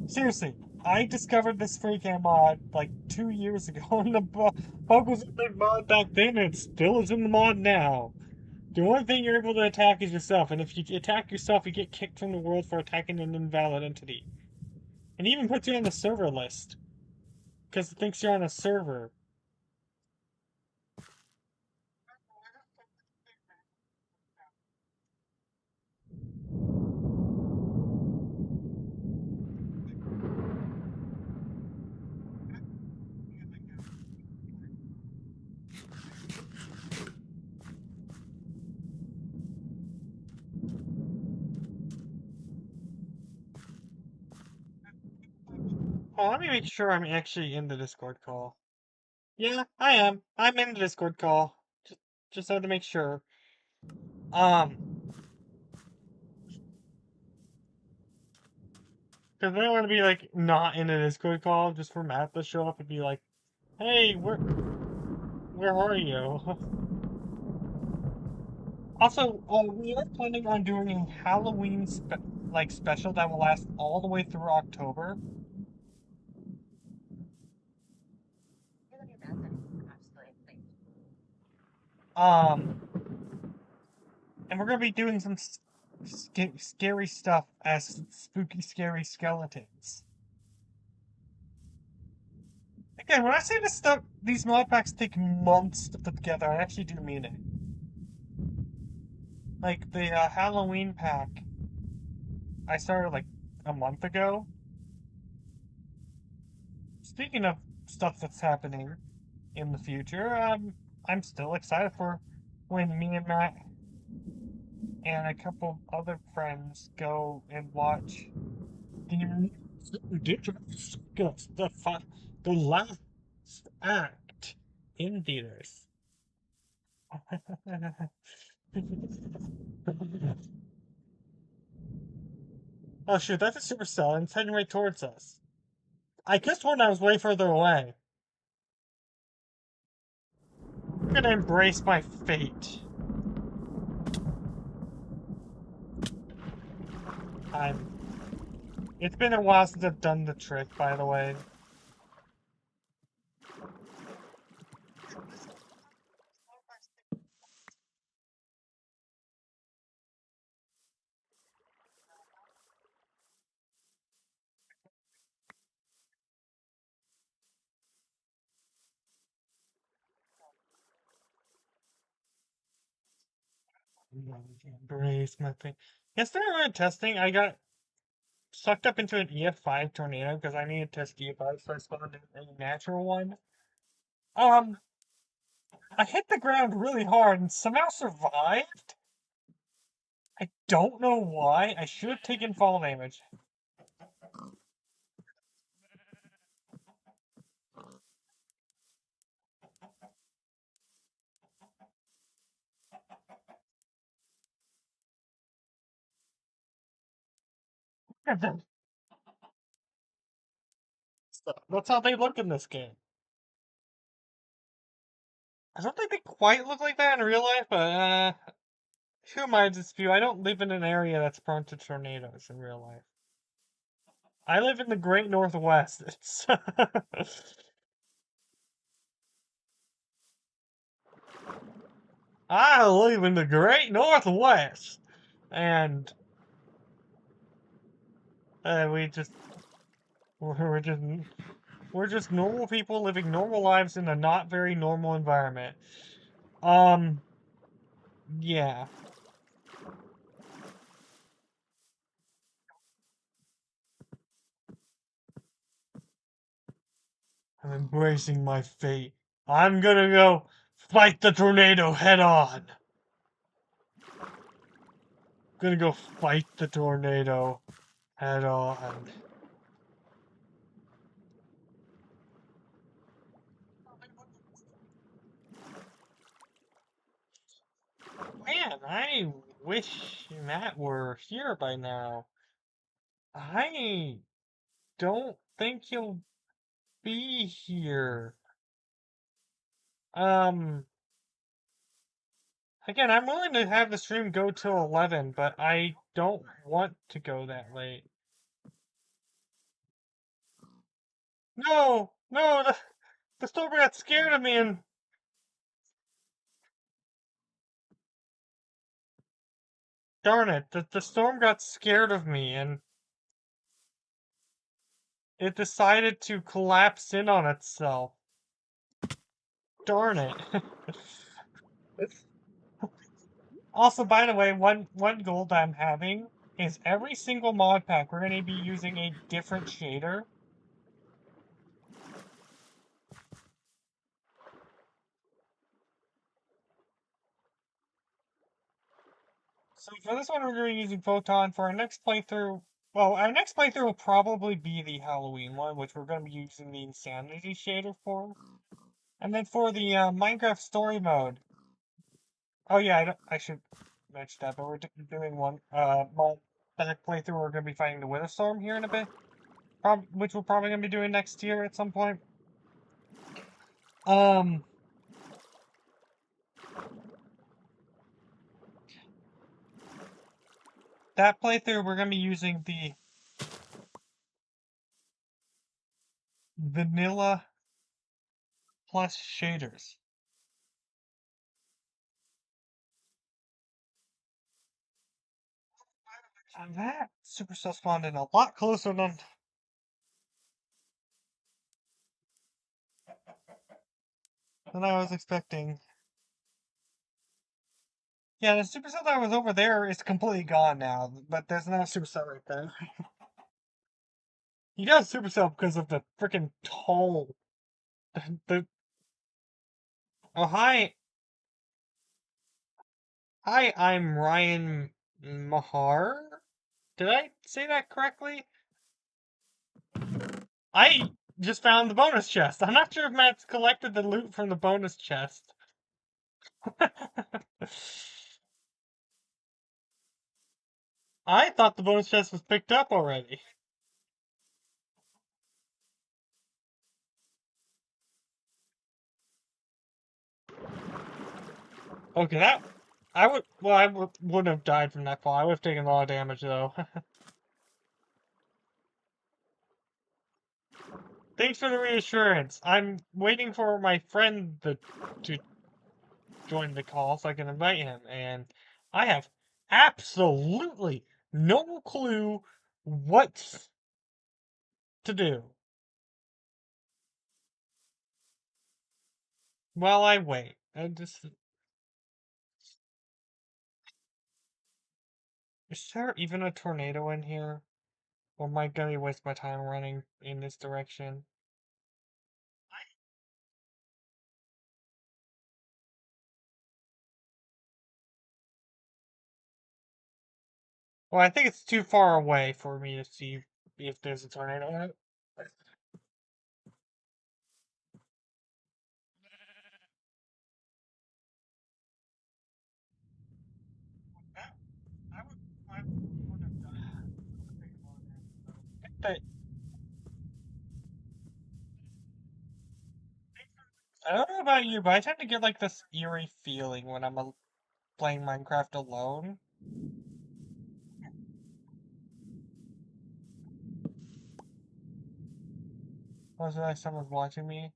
Seriously, I discovered this FreeCam mod like 2 years ago, and the bug was in the mod back then, and it still is in the mod now. The only thing you're able to attack is yourself, and if you attack yourself, you get kicked from the world for attacking an invalid entity. And even puts you on the server list, because it thinks you're on a server. Oh, let me make sure I'm actually in the Discord call. Yeah, I am. I'm in the Discord call. Just had to make sure. Um, because I don't want to be like not in a Discord call just for Matt to show up and be like, "Hey, where are you?" Also, we are planning on doing a Halloween special that will last all the way through October. Um, and we're gonna be doing some scary stuff as spooky, scary skeletons. Again, when I say this stuff, these mod packs take months to put together. I actually do mean it. Like the Halloween pack, I started like a month ago. Speaking of stuff that's happening in the future, I'm still excited for when me and Matt and a couple other friends go and watch the the last act in theaters. Oh shoot, that's a supercell and it's heading right towards us. I guess when I was way further away. I'm gonna embrace my fate. I'm. It's been a while since I've done the trick, by the way. Embrace my fate. Yesterday we were testing, I got sucked up into an EF5 tornado because I needed to test EF5, so I spawned in a natural one. Um, I hit the ground really hard and somehow survived. I don't know why. I should have taken fall damage. That's how they look in this game. I don't think they quite look like that in real life, but who am I to dispute? I don't live in an area that's prone to tornadoes in real life. I live in the Great Northwest. It's I live in the great Northwest, and we just we're just we're just normal people living normal lives in a not very normal environment. Yeah. I'm embracing my fate. I'm gonna go fight the tornado head on. Gonna go fight the tornado head on. Man, I wish Matt were here by now. I don't think he'll be here. Um, again, I'm willing to have the stream go till 11, but I don't want to go that late. No, no, the storm got scared of me and darn it, the storm got scared of me and it decided to collapse in on itself. Darn it. Also, by the way, one goal that I'm having is every single mod pack we're going to be using a different shader. So for this one, we're going to be using Photon. For our next playthrough, well, our next playthrough will probably be the Halloween one, which we're going to be using the Insanity shader for. And then for the Minecraft story mode, oh yeah, I should mention that, but we're doing one mod pack playthrough. We're going to be fighting the Wither Storm here in a bit, which we're probably going to be doing next year at some point. That playthrough, we're going to be using the Vanilla Plus shaders. And that Supercell spawned in a lot closer than I was expecting. Yeah, the Supercell that was over there is completely gone now, but there's no Supercell right there. He does Supercell because of the freaking toll. The oh hi, I'm Ryan Mahar. Did I say that correctly? I just found the bonus chest. I'm not sure if Matt's collected the loot from the bonus chest. I thought the bonus chest was picked up already. Okay, that I wouldn't have died from that fall. I would have taken a lot of damage though. Thanks for the reassurance. I'm waiting for my friend to join the call so I can invite him, and I have absolutely no clue what to do while I wait. Is there even a tornado in here? Or am I gonna waste my time running in this direction? Well, I think it's too far away for me to see if there's a tornado in it. But I don't know about you, but I tend to get like this eerie feeling when I'm playing Minecraft alone. Was it like someone's watching me?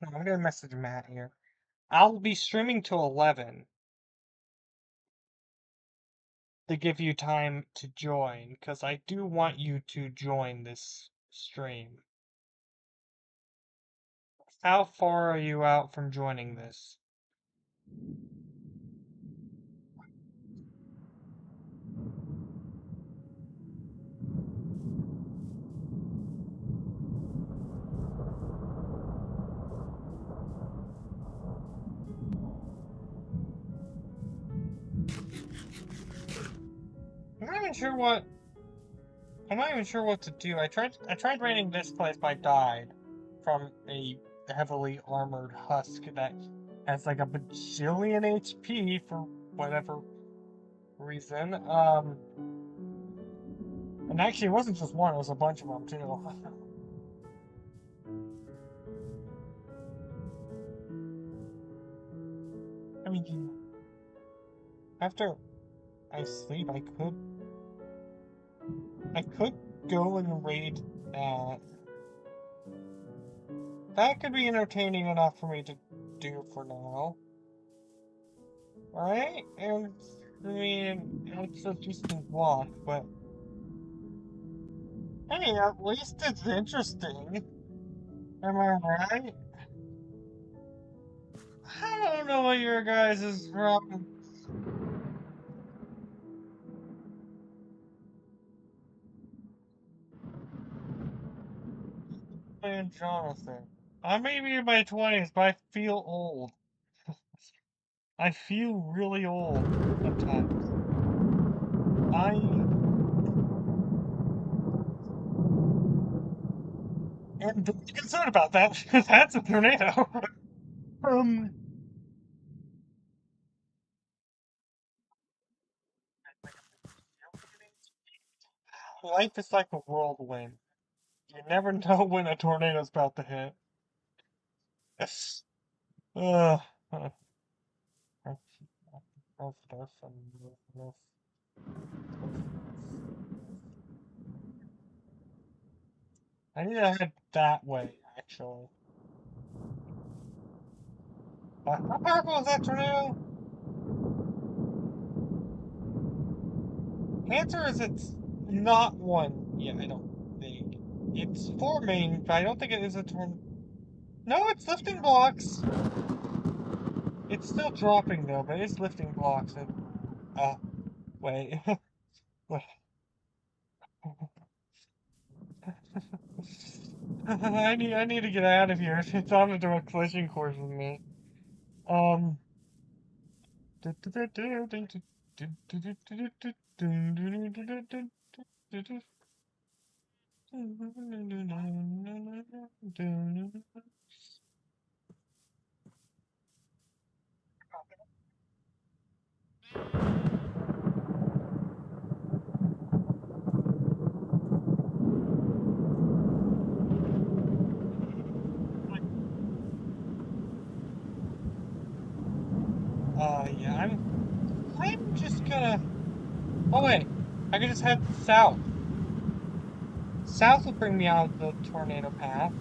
I'm gonna message Matt here. I'll be streaming till 11 to give you time to join, because I do want you to join this stream. How far are you out from joining this? I'm not even sure what I'm not even sure what to do. I tried raiding this place, but I died from a heavily armored husk that has like a bajillion HP for whatever reason. And actually it wasn't just one, it was a bunch of them too. I mean, after I sleep, I could go and raid that. That could be entertaining enough for me to do for now. Right? And, I mean, it's a distant walk, but hey, at least it's interesting. Am I right? I don't know what your guys is from. And Jonathan. I may be in my 20s, but I feel old. I feel really old sometimes. I am very concerned about that because that's a tornado. um, Life is like a whirlwind. You never know when a tornado's about to hit. Ugh. I need to head that way, actually. How powerful is that tornado? Answer is it's not one. Yeah, I don't think. It's forming, but I don't think it is a tornado. No, it's lifting blocks. It's still dropping though, but it's lifting blocks. And, wait. Wait. I need to get out of here. It's on a direct collision course with me. Um. Yeah, I'm just gonna. Oh wait, I can just head south. South will bring me out of the tornado path.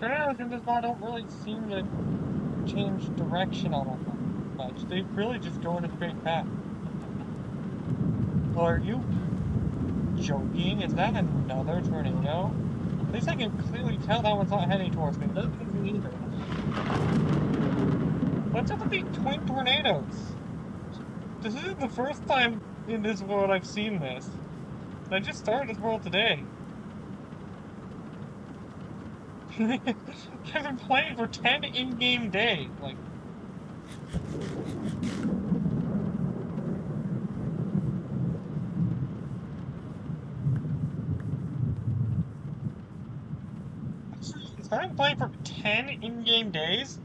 Tornadoes in this mod don't really seem to change direction on them much. They really just go in a straight path. Well, are you joking? Is that another tornado? At least I can clearly tell that one's not heading towards me. Doesn't seem to be either. What's up with these twin tornadoes? This isn't the first time in this world I've seen this. I just started this world today. I've been playing for 10 in-game days. Like, I've been playing for 10 in-game days.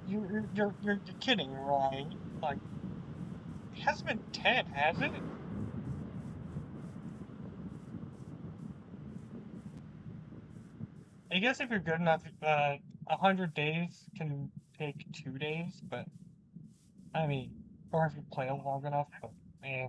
You're kidding, right? Like, it hasn't been 10, has it? I guess if you're good enough, 100 days can take 2 days, but I mean, or if you play long enough, but eh.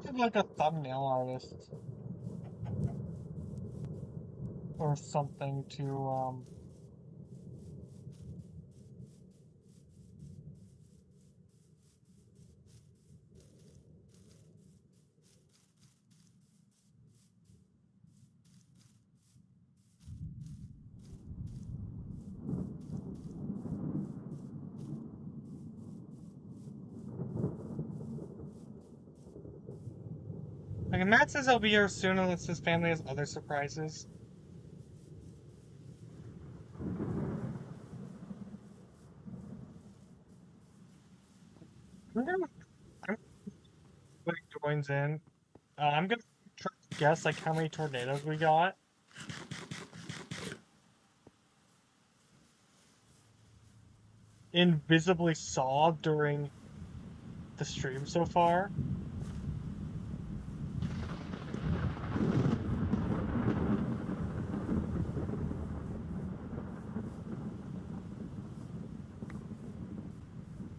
of like a thumbnail artist or something to like Matt says he'll be here soon unless his family has other surprises. I'm gonna joins in. I'm gonna try to guess like how many tornadoes we got. Invisibly saw during the stream so far.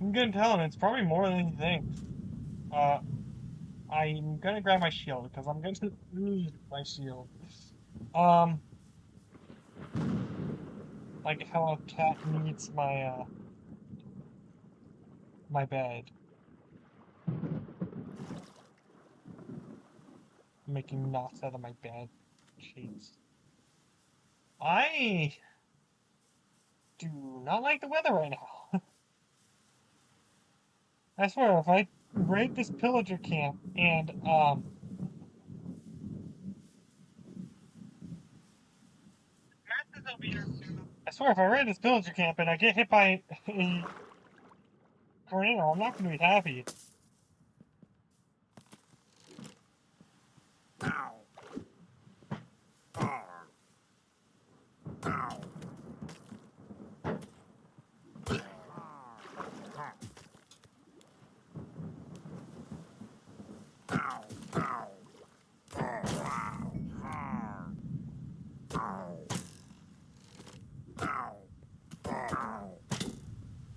I'm gonna tell him it's probably more than you think. I'm gonna grab my shield because I'm going to need my shield. Like how a cat needs my bed. I'm making knots out of my bed sheets. I do not like the weather right now. I swear, if I raid this pillager camp and I swear, if I raid this pillager camp and I get hit by a tornado, I'm not gonna be happy.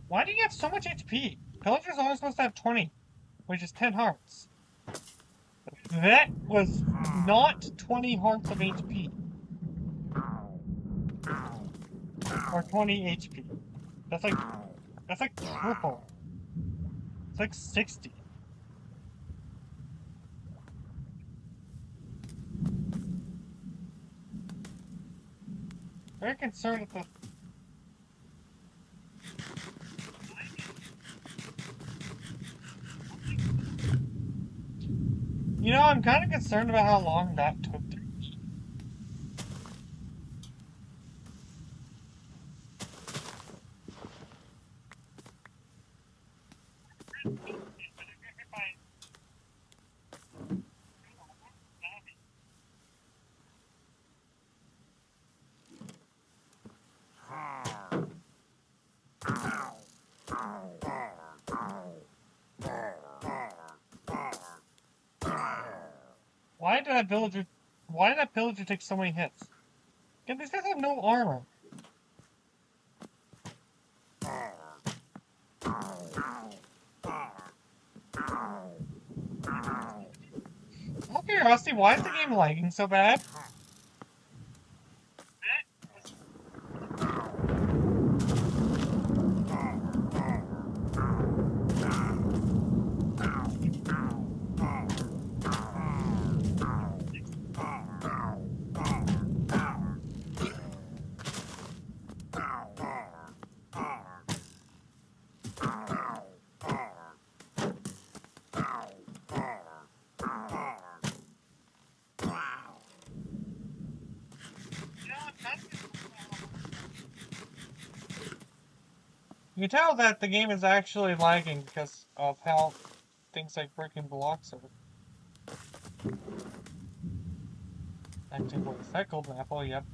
Why do you have so much HP? Pillager's only supposed to have 20, which is 10 hearts. That was not 20 hearts of HP. Or 20 HP. That's like triple. It's like 60. Very concerned with the... You know, I'm kind of concerned about how long that took to eat. Why did that pillager take so many hits? Again, these guys have no armor. Out of curiosity, why is the game lagging so bad? You can tell that the game is actually lagging because of how things like breaking blocks are acting with that golden apple, yep.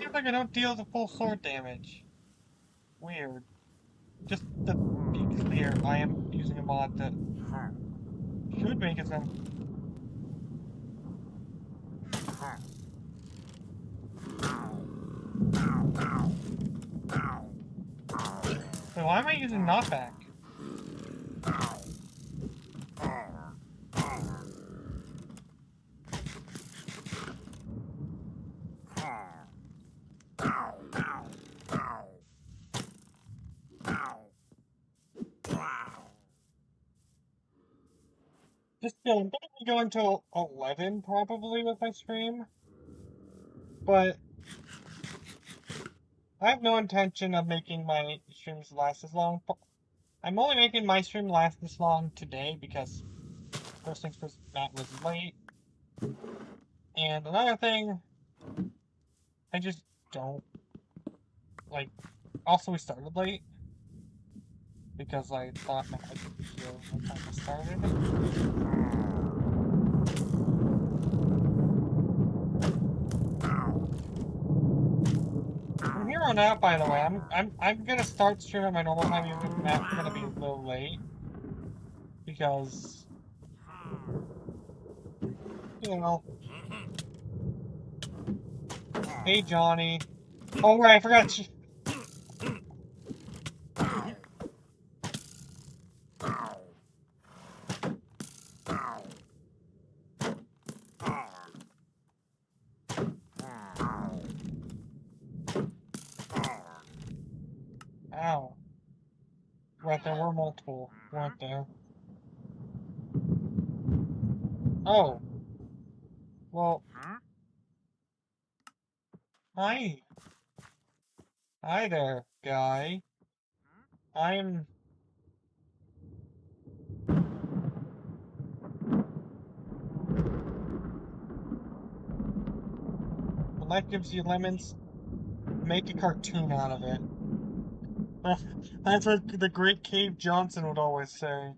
seems like I don't deal the full sword damage. Weird. Just to be clear, I am using a mod that should make it sound. So why am I using knockback? Just I'm gonna be going to 11 probably with my stream, but I have no intention of making my streams last as long. I'm only making my stream last this long today because first things first, Matt was late. And another thing, I just don't like. Also, we started late because I thought Matt would be here when the time we started. From here on out, by the way, I'm gonna start streaming my normal time even if Matt's gonna be a little late because you know. Hey Johnny. Oh right, I forgot. Ow. Right, there were multiple, weren't there? Oh. Well. Hi. Hi there, guy. I'm... When life gives you lemons, make a cartoon out of it. That's what the great Cave Johnson would always say.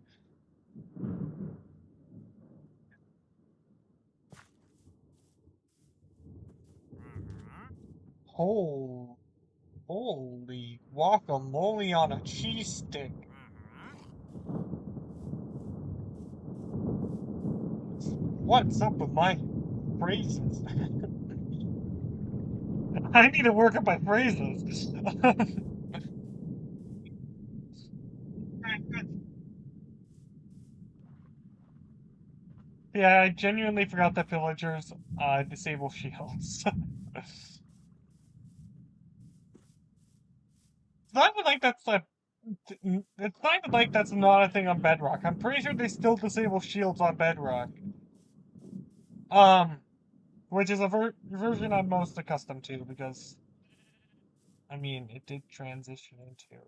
Oh, holy guacamole on a cheese stick. What's up with my phrases? I need to work on my phrases. Yeah, I genuinely forgot that villagers disable shields. It's not even like that's a. It's not even like that's not a thing on Bedrock. I'm pretty sure they still disable shields on Bedrock. Which is a version I'm most accustomed to because, I mean, it did transition into.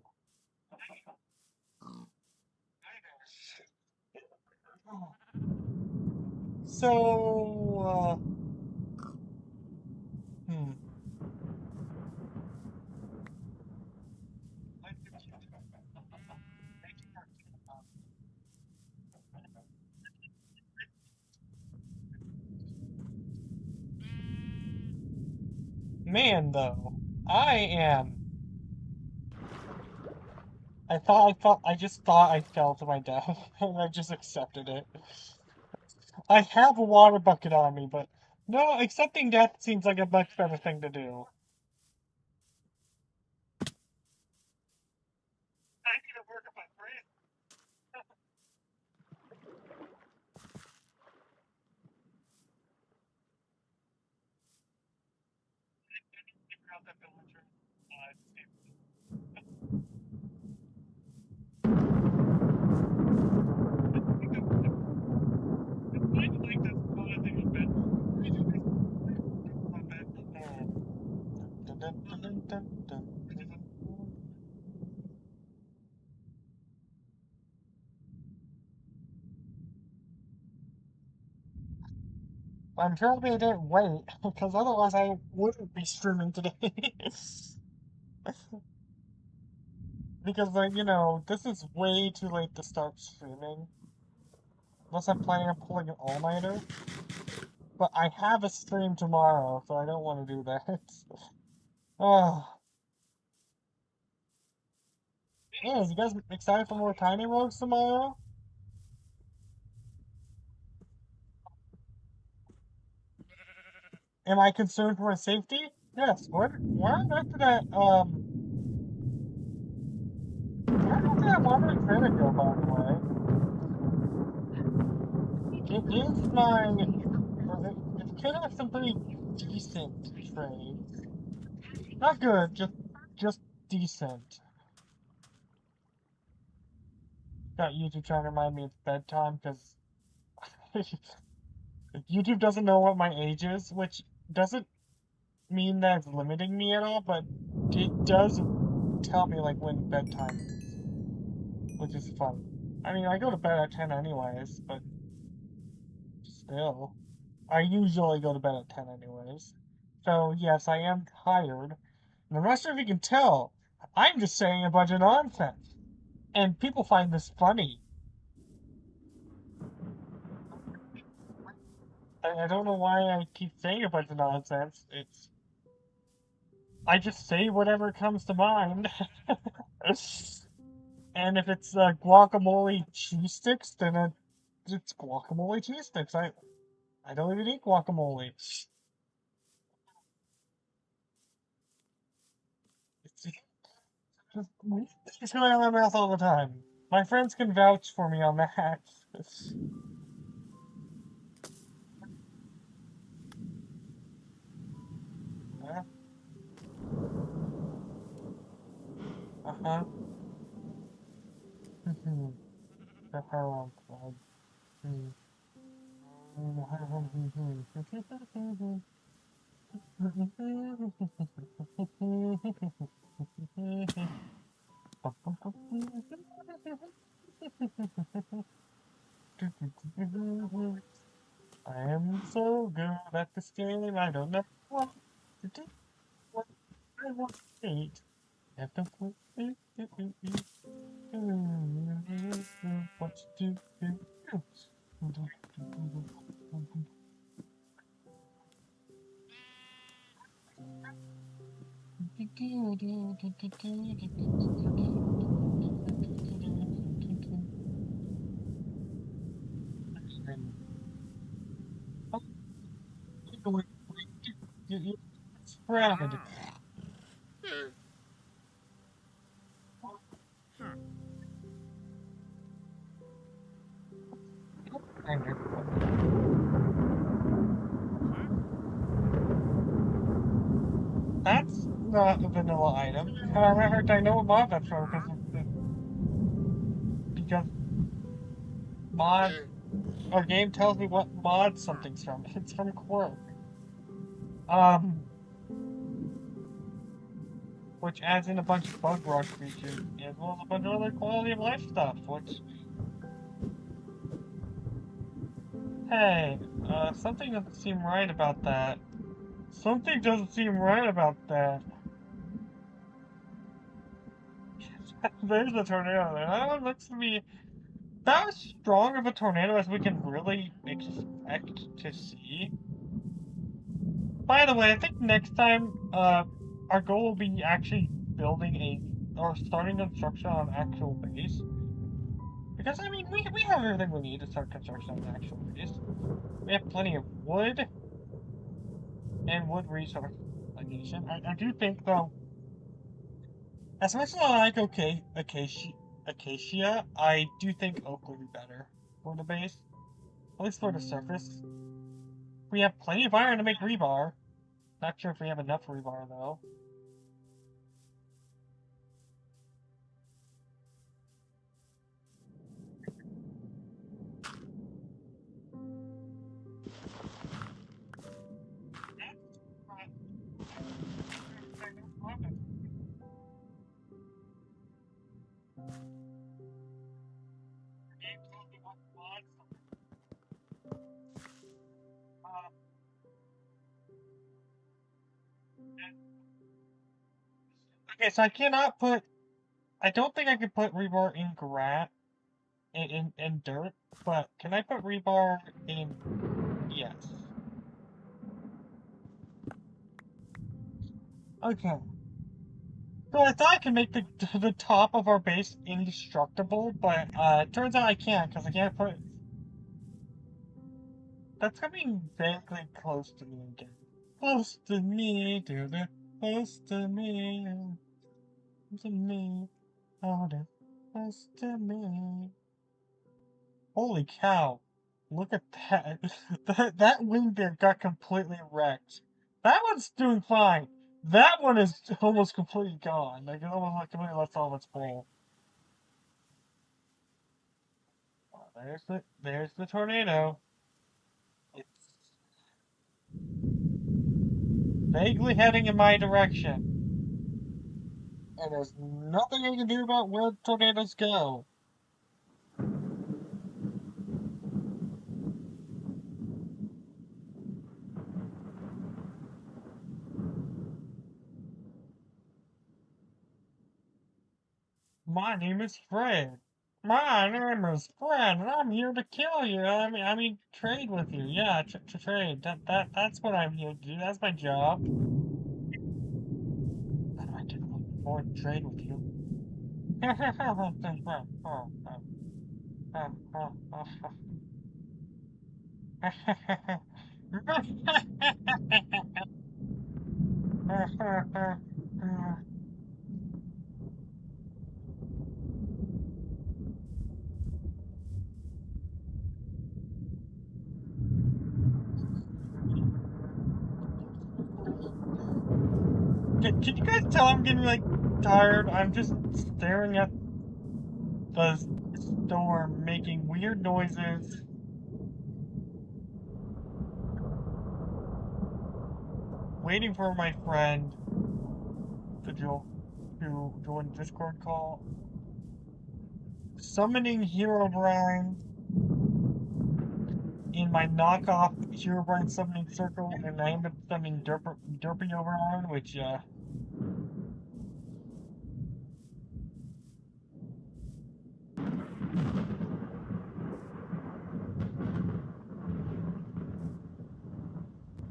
So, Man, though, I I just thought I fell to my death, and I just accepted it. I have a water bucket on me, but no, accepting death seems like a much better thing to do. I need to work on my brain. Figure out that villager. I'm sure they didn't wait, because otherwise I wouldn't be streaming today. Because, like, you know, this is way too late to start streaming. Unless I'm planning on pulling an all-nighter. But I have a stream tomorrow, so I don't want to do that. Oh. Yeah, you guys excited for more Tiny Rogues tomorrow? Am I concerned for my safety? Yes. Where did that wandering critter go, by the way? It is my. It could have some pretty decent trades. Not good, just decent. Got YouTube trying to remind me it's bedtime because YouTube doesn't know what my age is, which doesn't mean that it's limiting me at all, but it does tell me like when bedtime is, which is fun. I mean, I go to bed at 10 anyways, but still. I usually go to bed at 10 anyways. So, yes, I am tired. And I'm not sure if you can tell, I'm just saying a bunch of nonsense. And people find this funny. I don't know why I keep saying a bunch of nonsense. I just say whatever comes to mind. And if it's guacamole cheese sticks, then it's guacamole cheese sticks. I don't even eat guacamole. It's coming out of my mouth all the time. My friends can vouch for me on that. Uh-huh. The Harlem Club. I am so good at this game, I don't know what to do, what I want to eat. Have to put what to do. You spread. That's not a vanilla item. However, I know what mod that's from because mod our game tells me what mod something's from. It's from Quirk. Which adds in a bunch of bug rush features, as well as a bunch of other quality of life stuff, which... Hey, something doesn't seem right about that. Something doesn't seem right about that. There's a tornado there. That one looks to be about as strong of a tornado as we can really expect to see. By the way, I think next time, our goal will be actually or starting construction on an actual base. Because, I mean, we have everything we need to start construction on an actual base. We have plenty of wood and wood resource addition. I do think, though, as much as I like acacia, I do think oak would be better for the base. At least for the surface. We have plenty of iron to make rebar. Not sure if we have enough rebar, though. Okay, so I don't think I can put rebar in in dirt, but can I put rebar in, yes. Okay. So I thought I could make the top of our base indestructible, but it turns out I can't because I can't put. That's coming vaguely close to me again. Close to me, dude. Close to me, to me. Oh, dude. Close to me. Holy cow! Look at that. that wing there got completely wrecked. That one's doing fine. That one is almost completely gone. Like it almost like completely lost all of its pull. Oh, there's the tornado. It's vaguely heading in my direction. And there's nothing I can do about where tornadoes go. My name is Fred. My name is Fred, and I'm here to kill you. I mean, trade with you. Yeah, to trade. That's what I'm here to do. That's my job. I can afford to trade with you. Can you guys tell I'm getting like tired? I'm just staring at the storm making weird noises. Waiting for my friend to join the Discord call. Summoning Herobrine in my knockoff Herobrine summoning circle, and I end up summoning Derpy Oberon, which,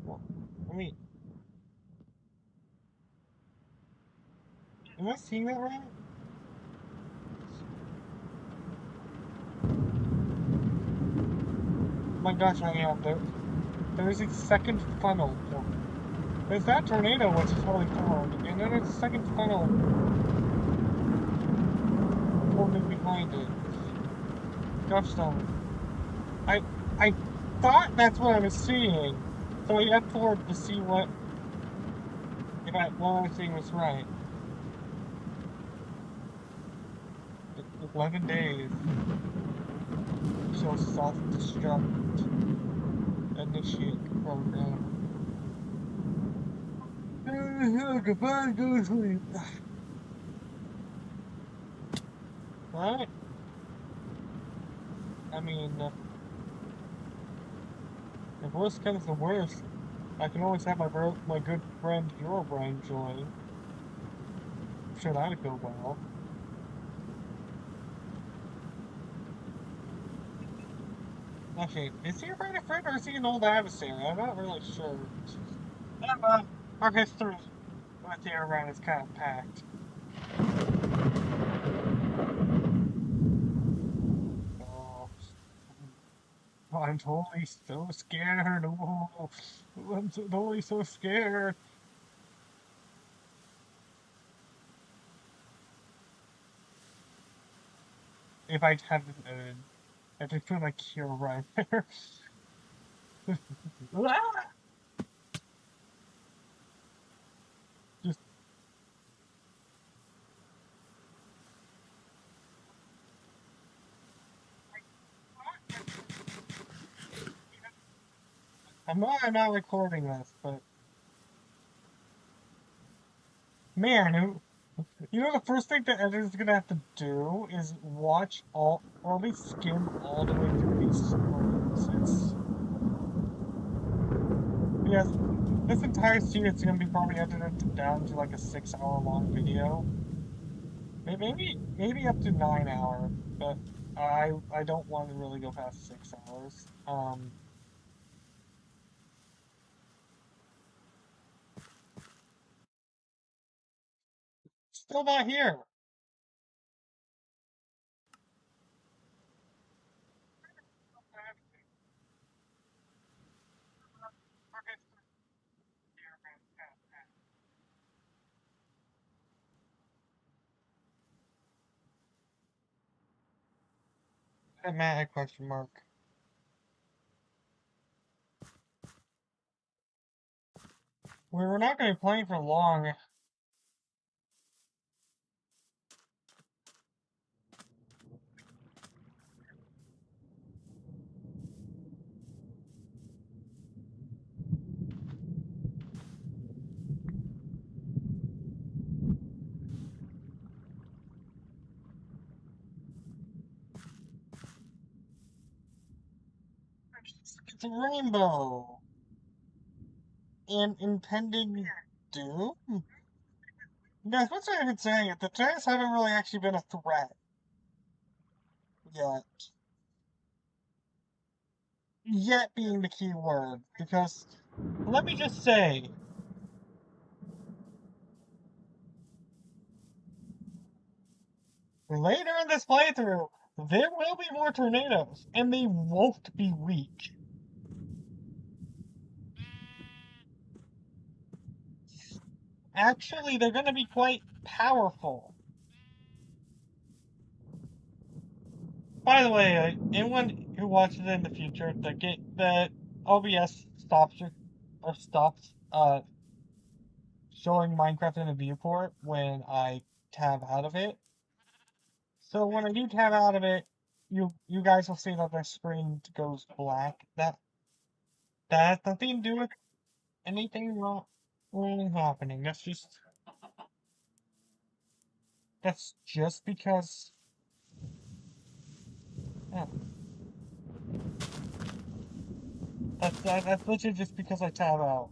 well, I mean, am I seeing that right? Oh my gosh, I am. There's a second funnel. There's that tornado, which is really formed, and then there's a second funnel forming behind it. Gulfstone. I thought that's what I was seeing, so I got forward to see what I was seeing was right. 11 days. So self-destruct. Initiate program. Goodbye, go to sleep. What? I mean, if worst comes to worst, I can always have my good friend Herobrine join. I'm sure that would go well. Okay, is Herobrine a friend or is he an old adversary? I'm not really sure. Our history with Herobrine is kind of packed. Oh, I'm totally so scared. Oh, I'm totally so scared. If I hadn't, I just put my cure right there. Just, I'm not recording this, but man, you know the first thing the editor's gonna have to do is watch all, or at least skim all the way through these screens. Yes, this entire series is gonna be probably edited down to like a 6 hour long video. Maybe up to 9 hours, but I don't want to really go past 6 hours. Still not here. Mad question mark. We're not going to be playing for long. It's a rainbow. And impending doom? Guys, what's I even saying it? The giants haven't really actually been a threat yet. Yet being the key word, because let me just say, later in this playthrough, there will be more tornadoes, and they won't be weak. Actually, they're going to be quite powerful. By the way, anyone who watches it in the future, the OBS stops showing Minecraft in a viewport when I tab out of it. So when I do tab out of it, you guys will see that the screen goes black. That has nothing to do with anything wrong happening. That's just because. Yeah, that's literally just because I tab out.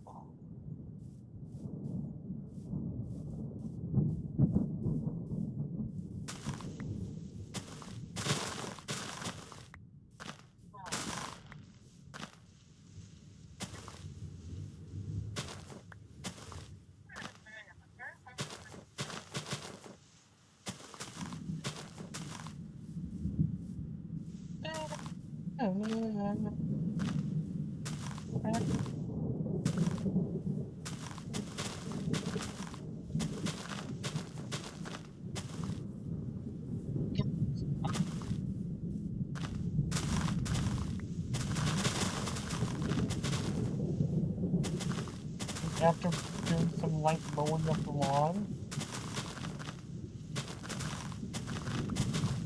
After doing some light mowing of the lawn.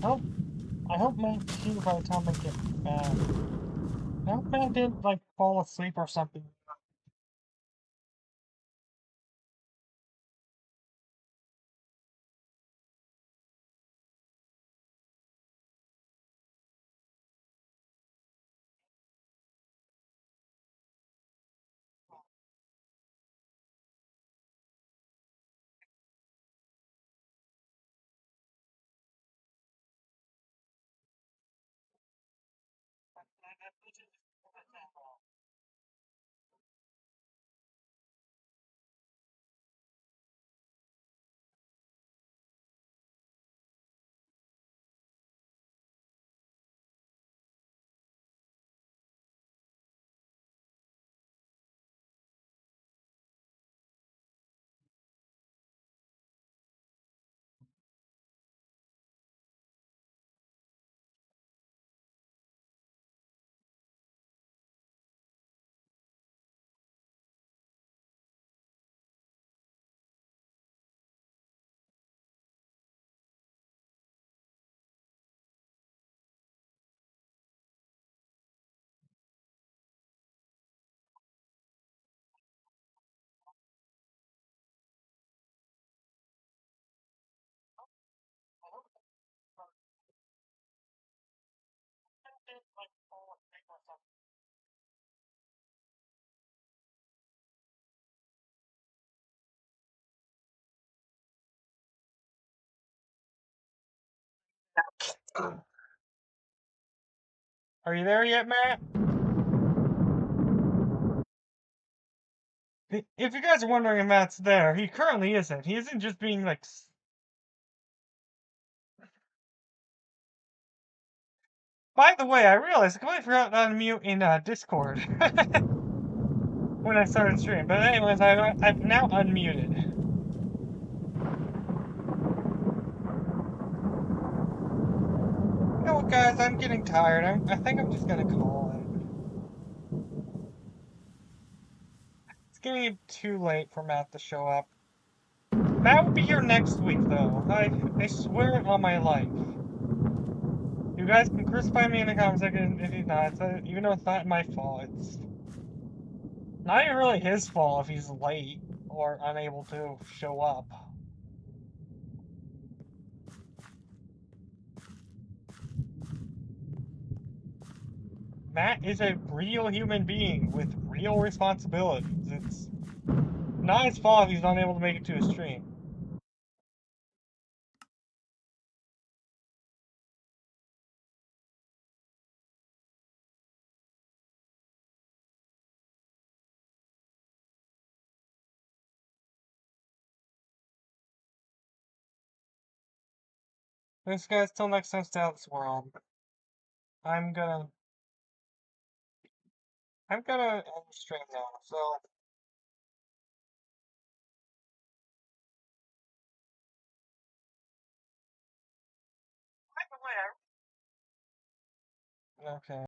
Oh, I hope Matt's here by the time I get back. I hope Matt didn't, like, fall asleep or something. Are you there yet, Matt? If you guys are wondering if Matt's there, he currently isn't. He isn't just being, like, By the way, I realized I completely forgot to unmute in Discord when I started streaming. But anyways, I've now unmuted. You know what, guys? I'm getting tired. I think I'm just gonna call it. It's getting too late for Matt to show up. Matt will be here next week, though. I swear it on my life. You guys can crucify me in the comment section if he's not. Even though it's not my fault, it's not even really his fault if he's late or unable to show up. Matt is a real human being with real responsibilities. It's not his fault if he's unable to make it to his stream. Thanks, guys. Till next time, stay out of this world. I'm gonna end the stream now. So. Okay.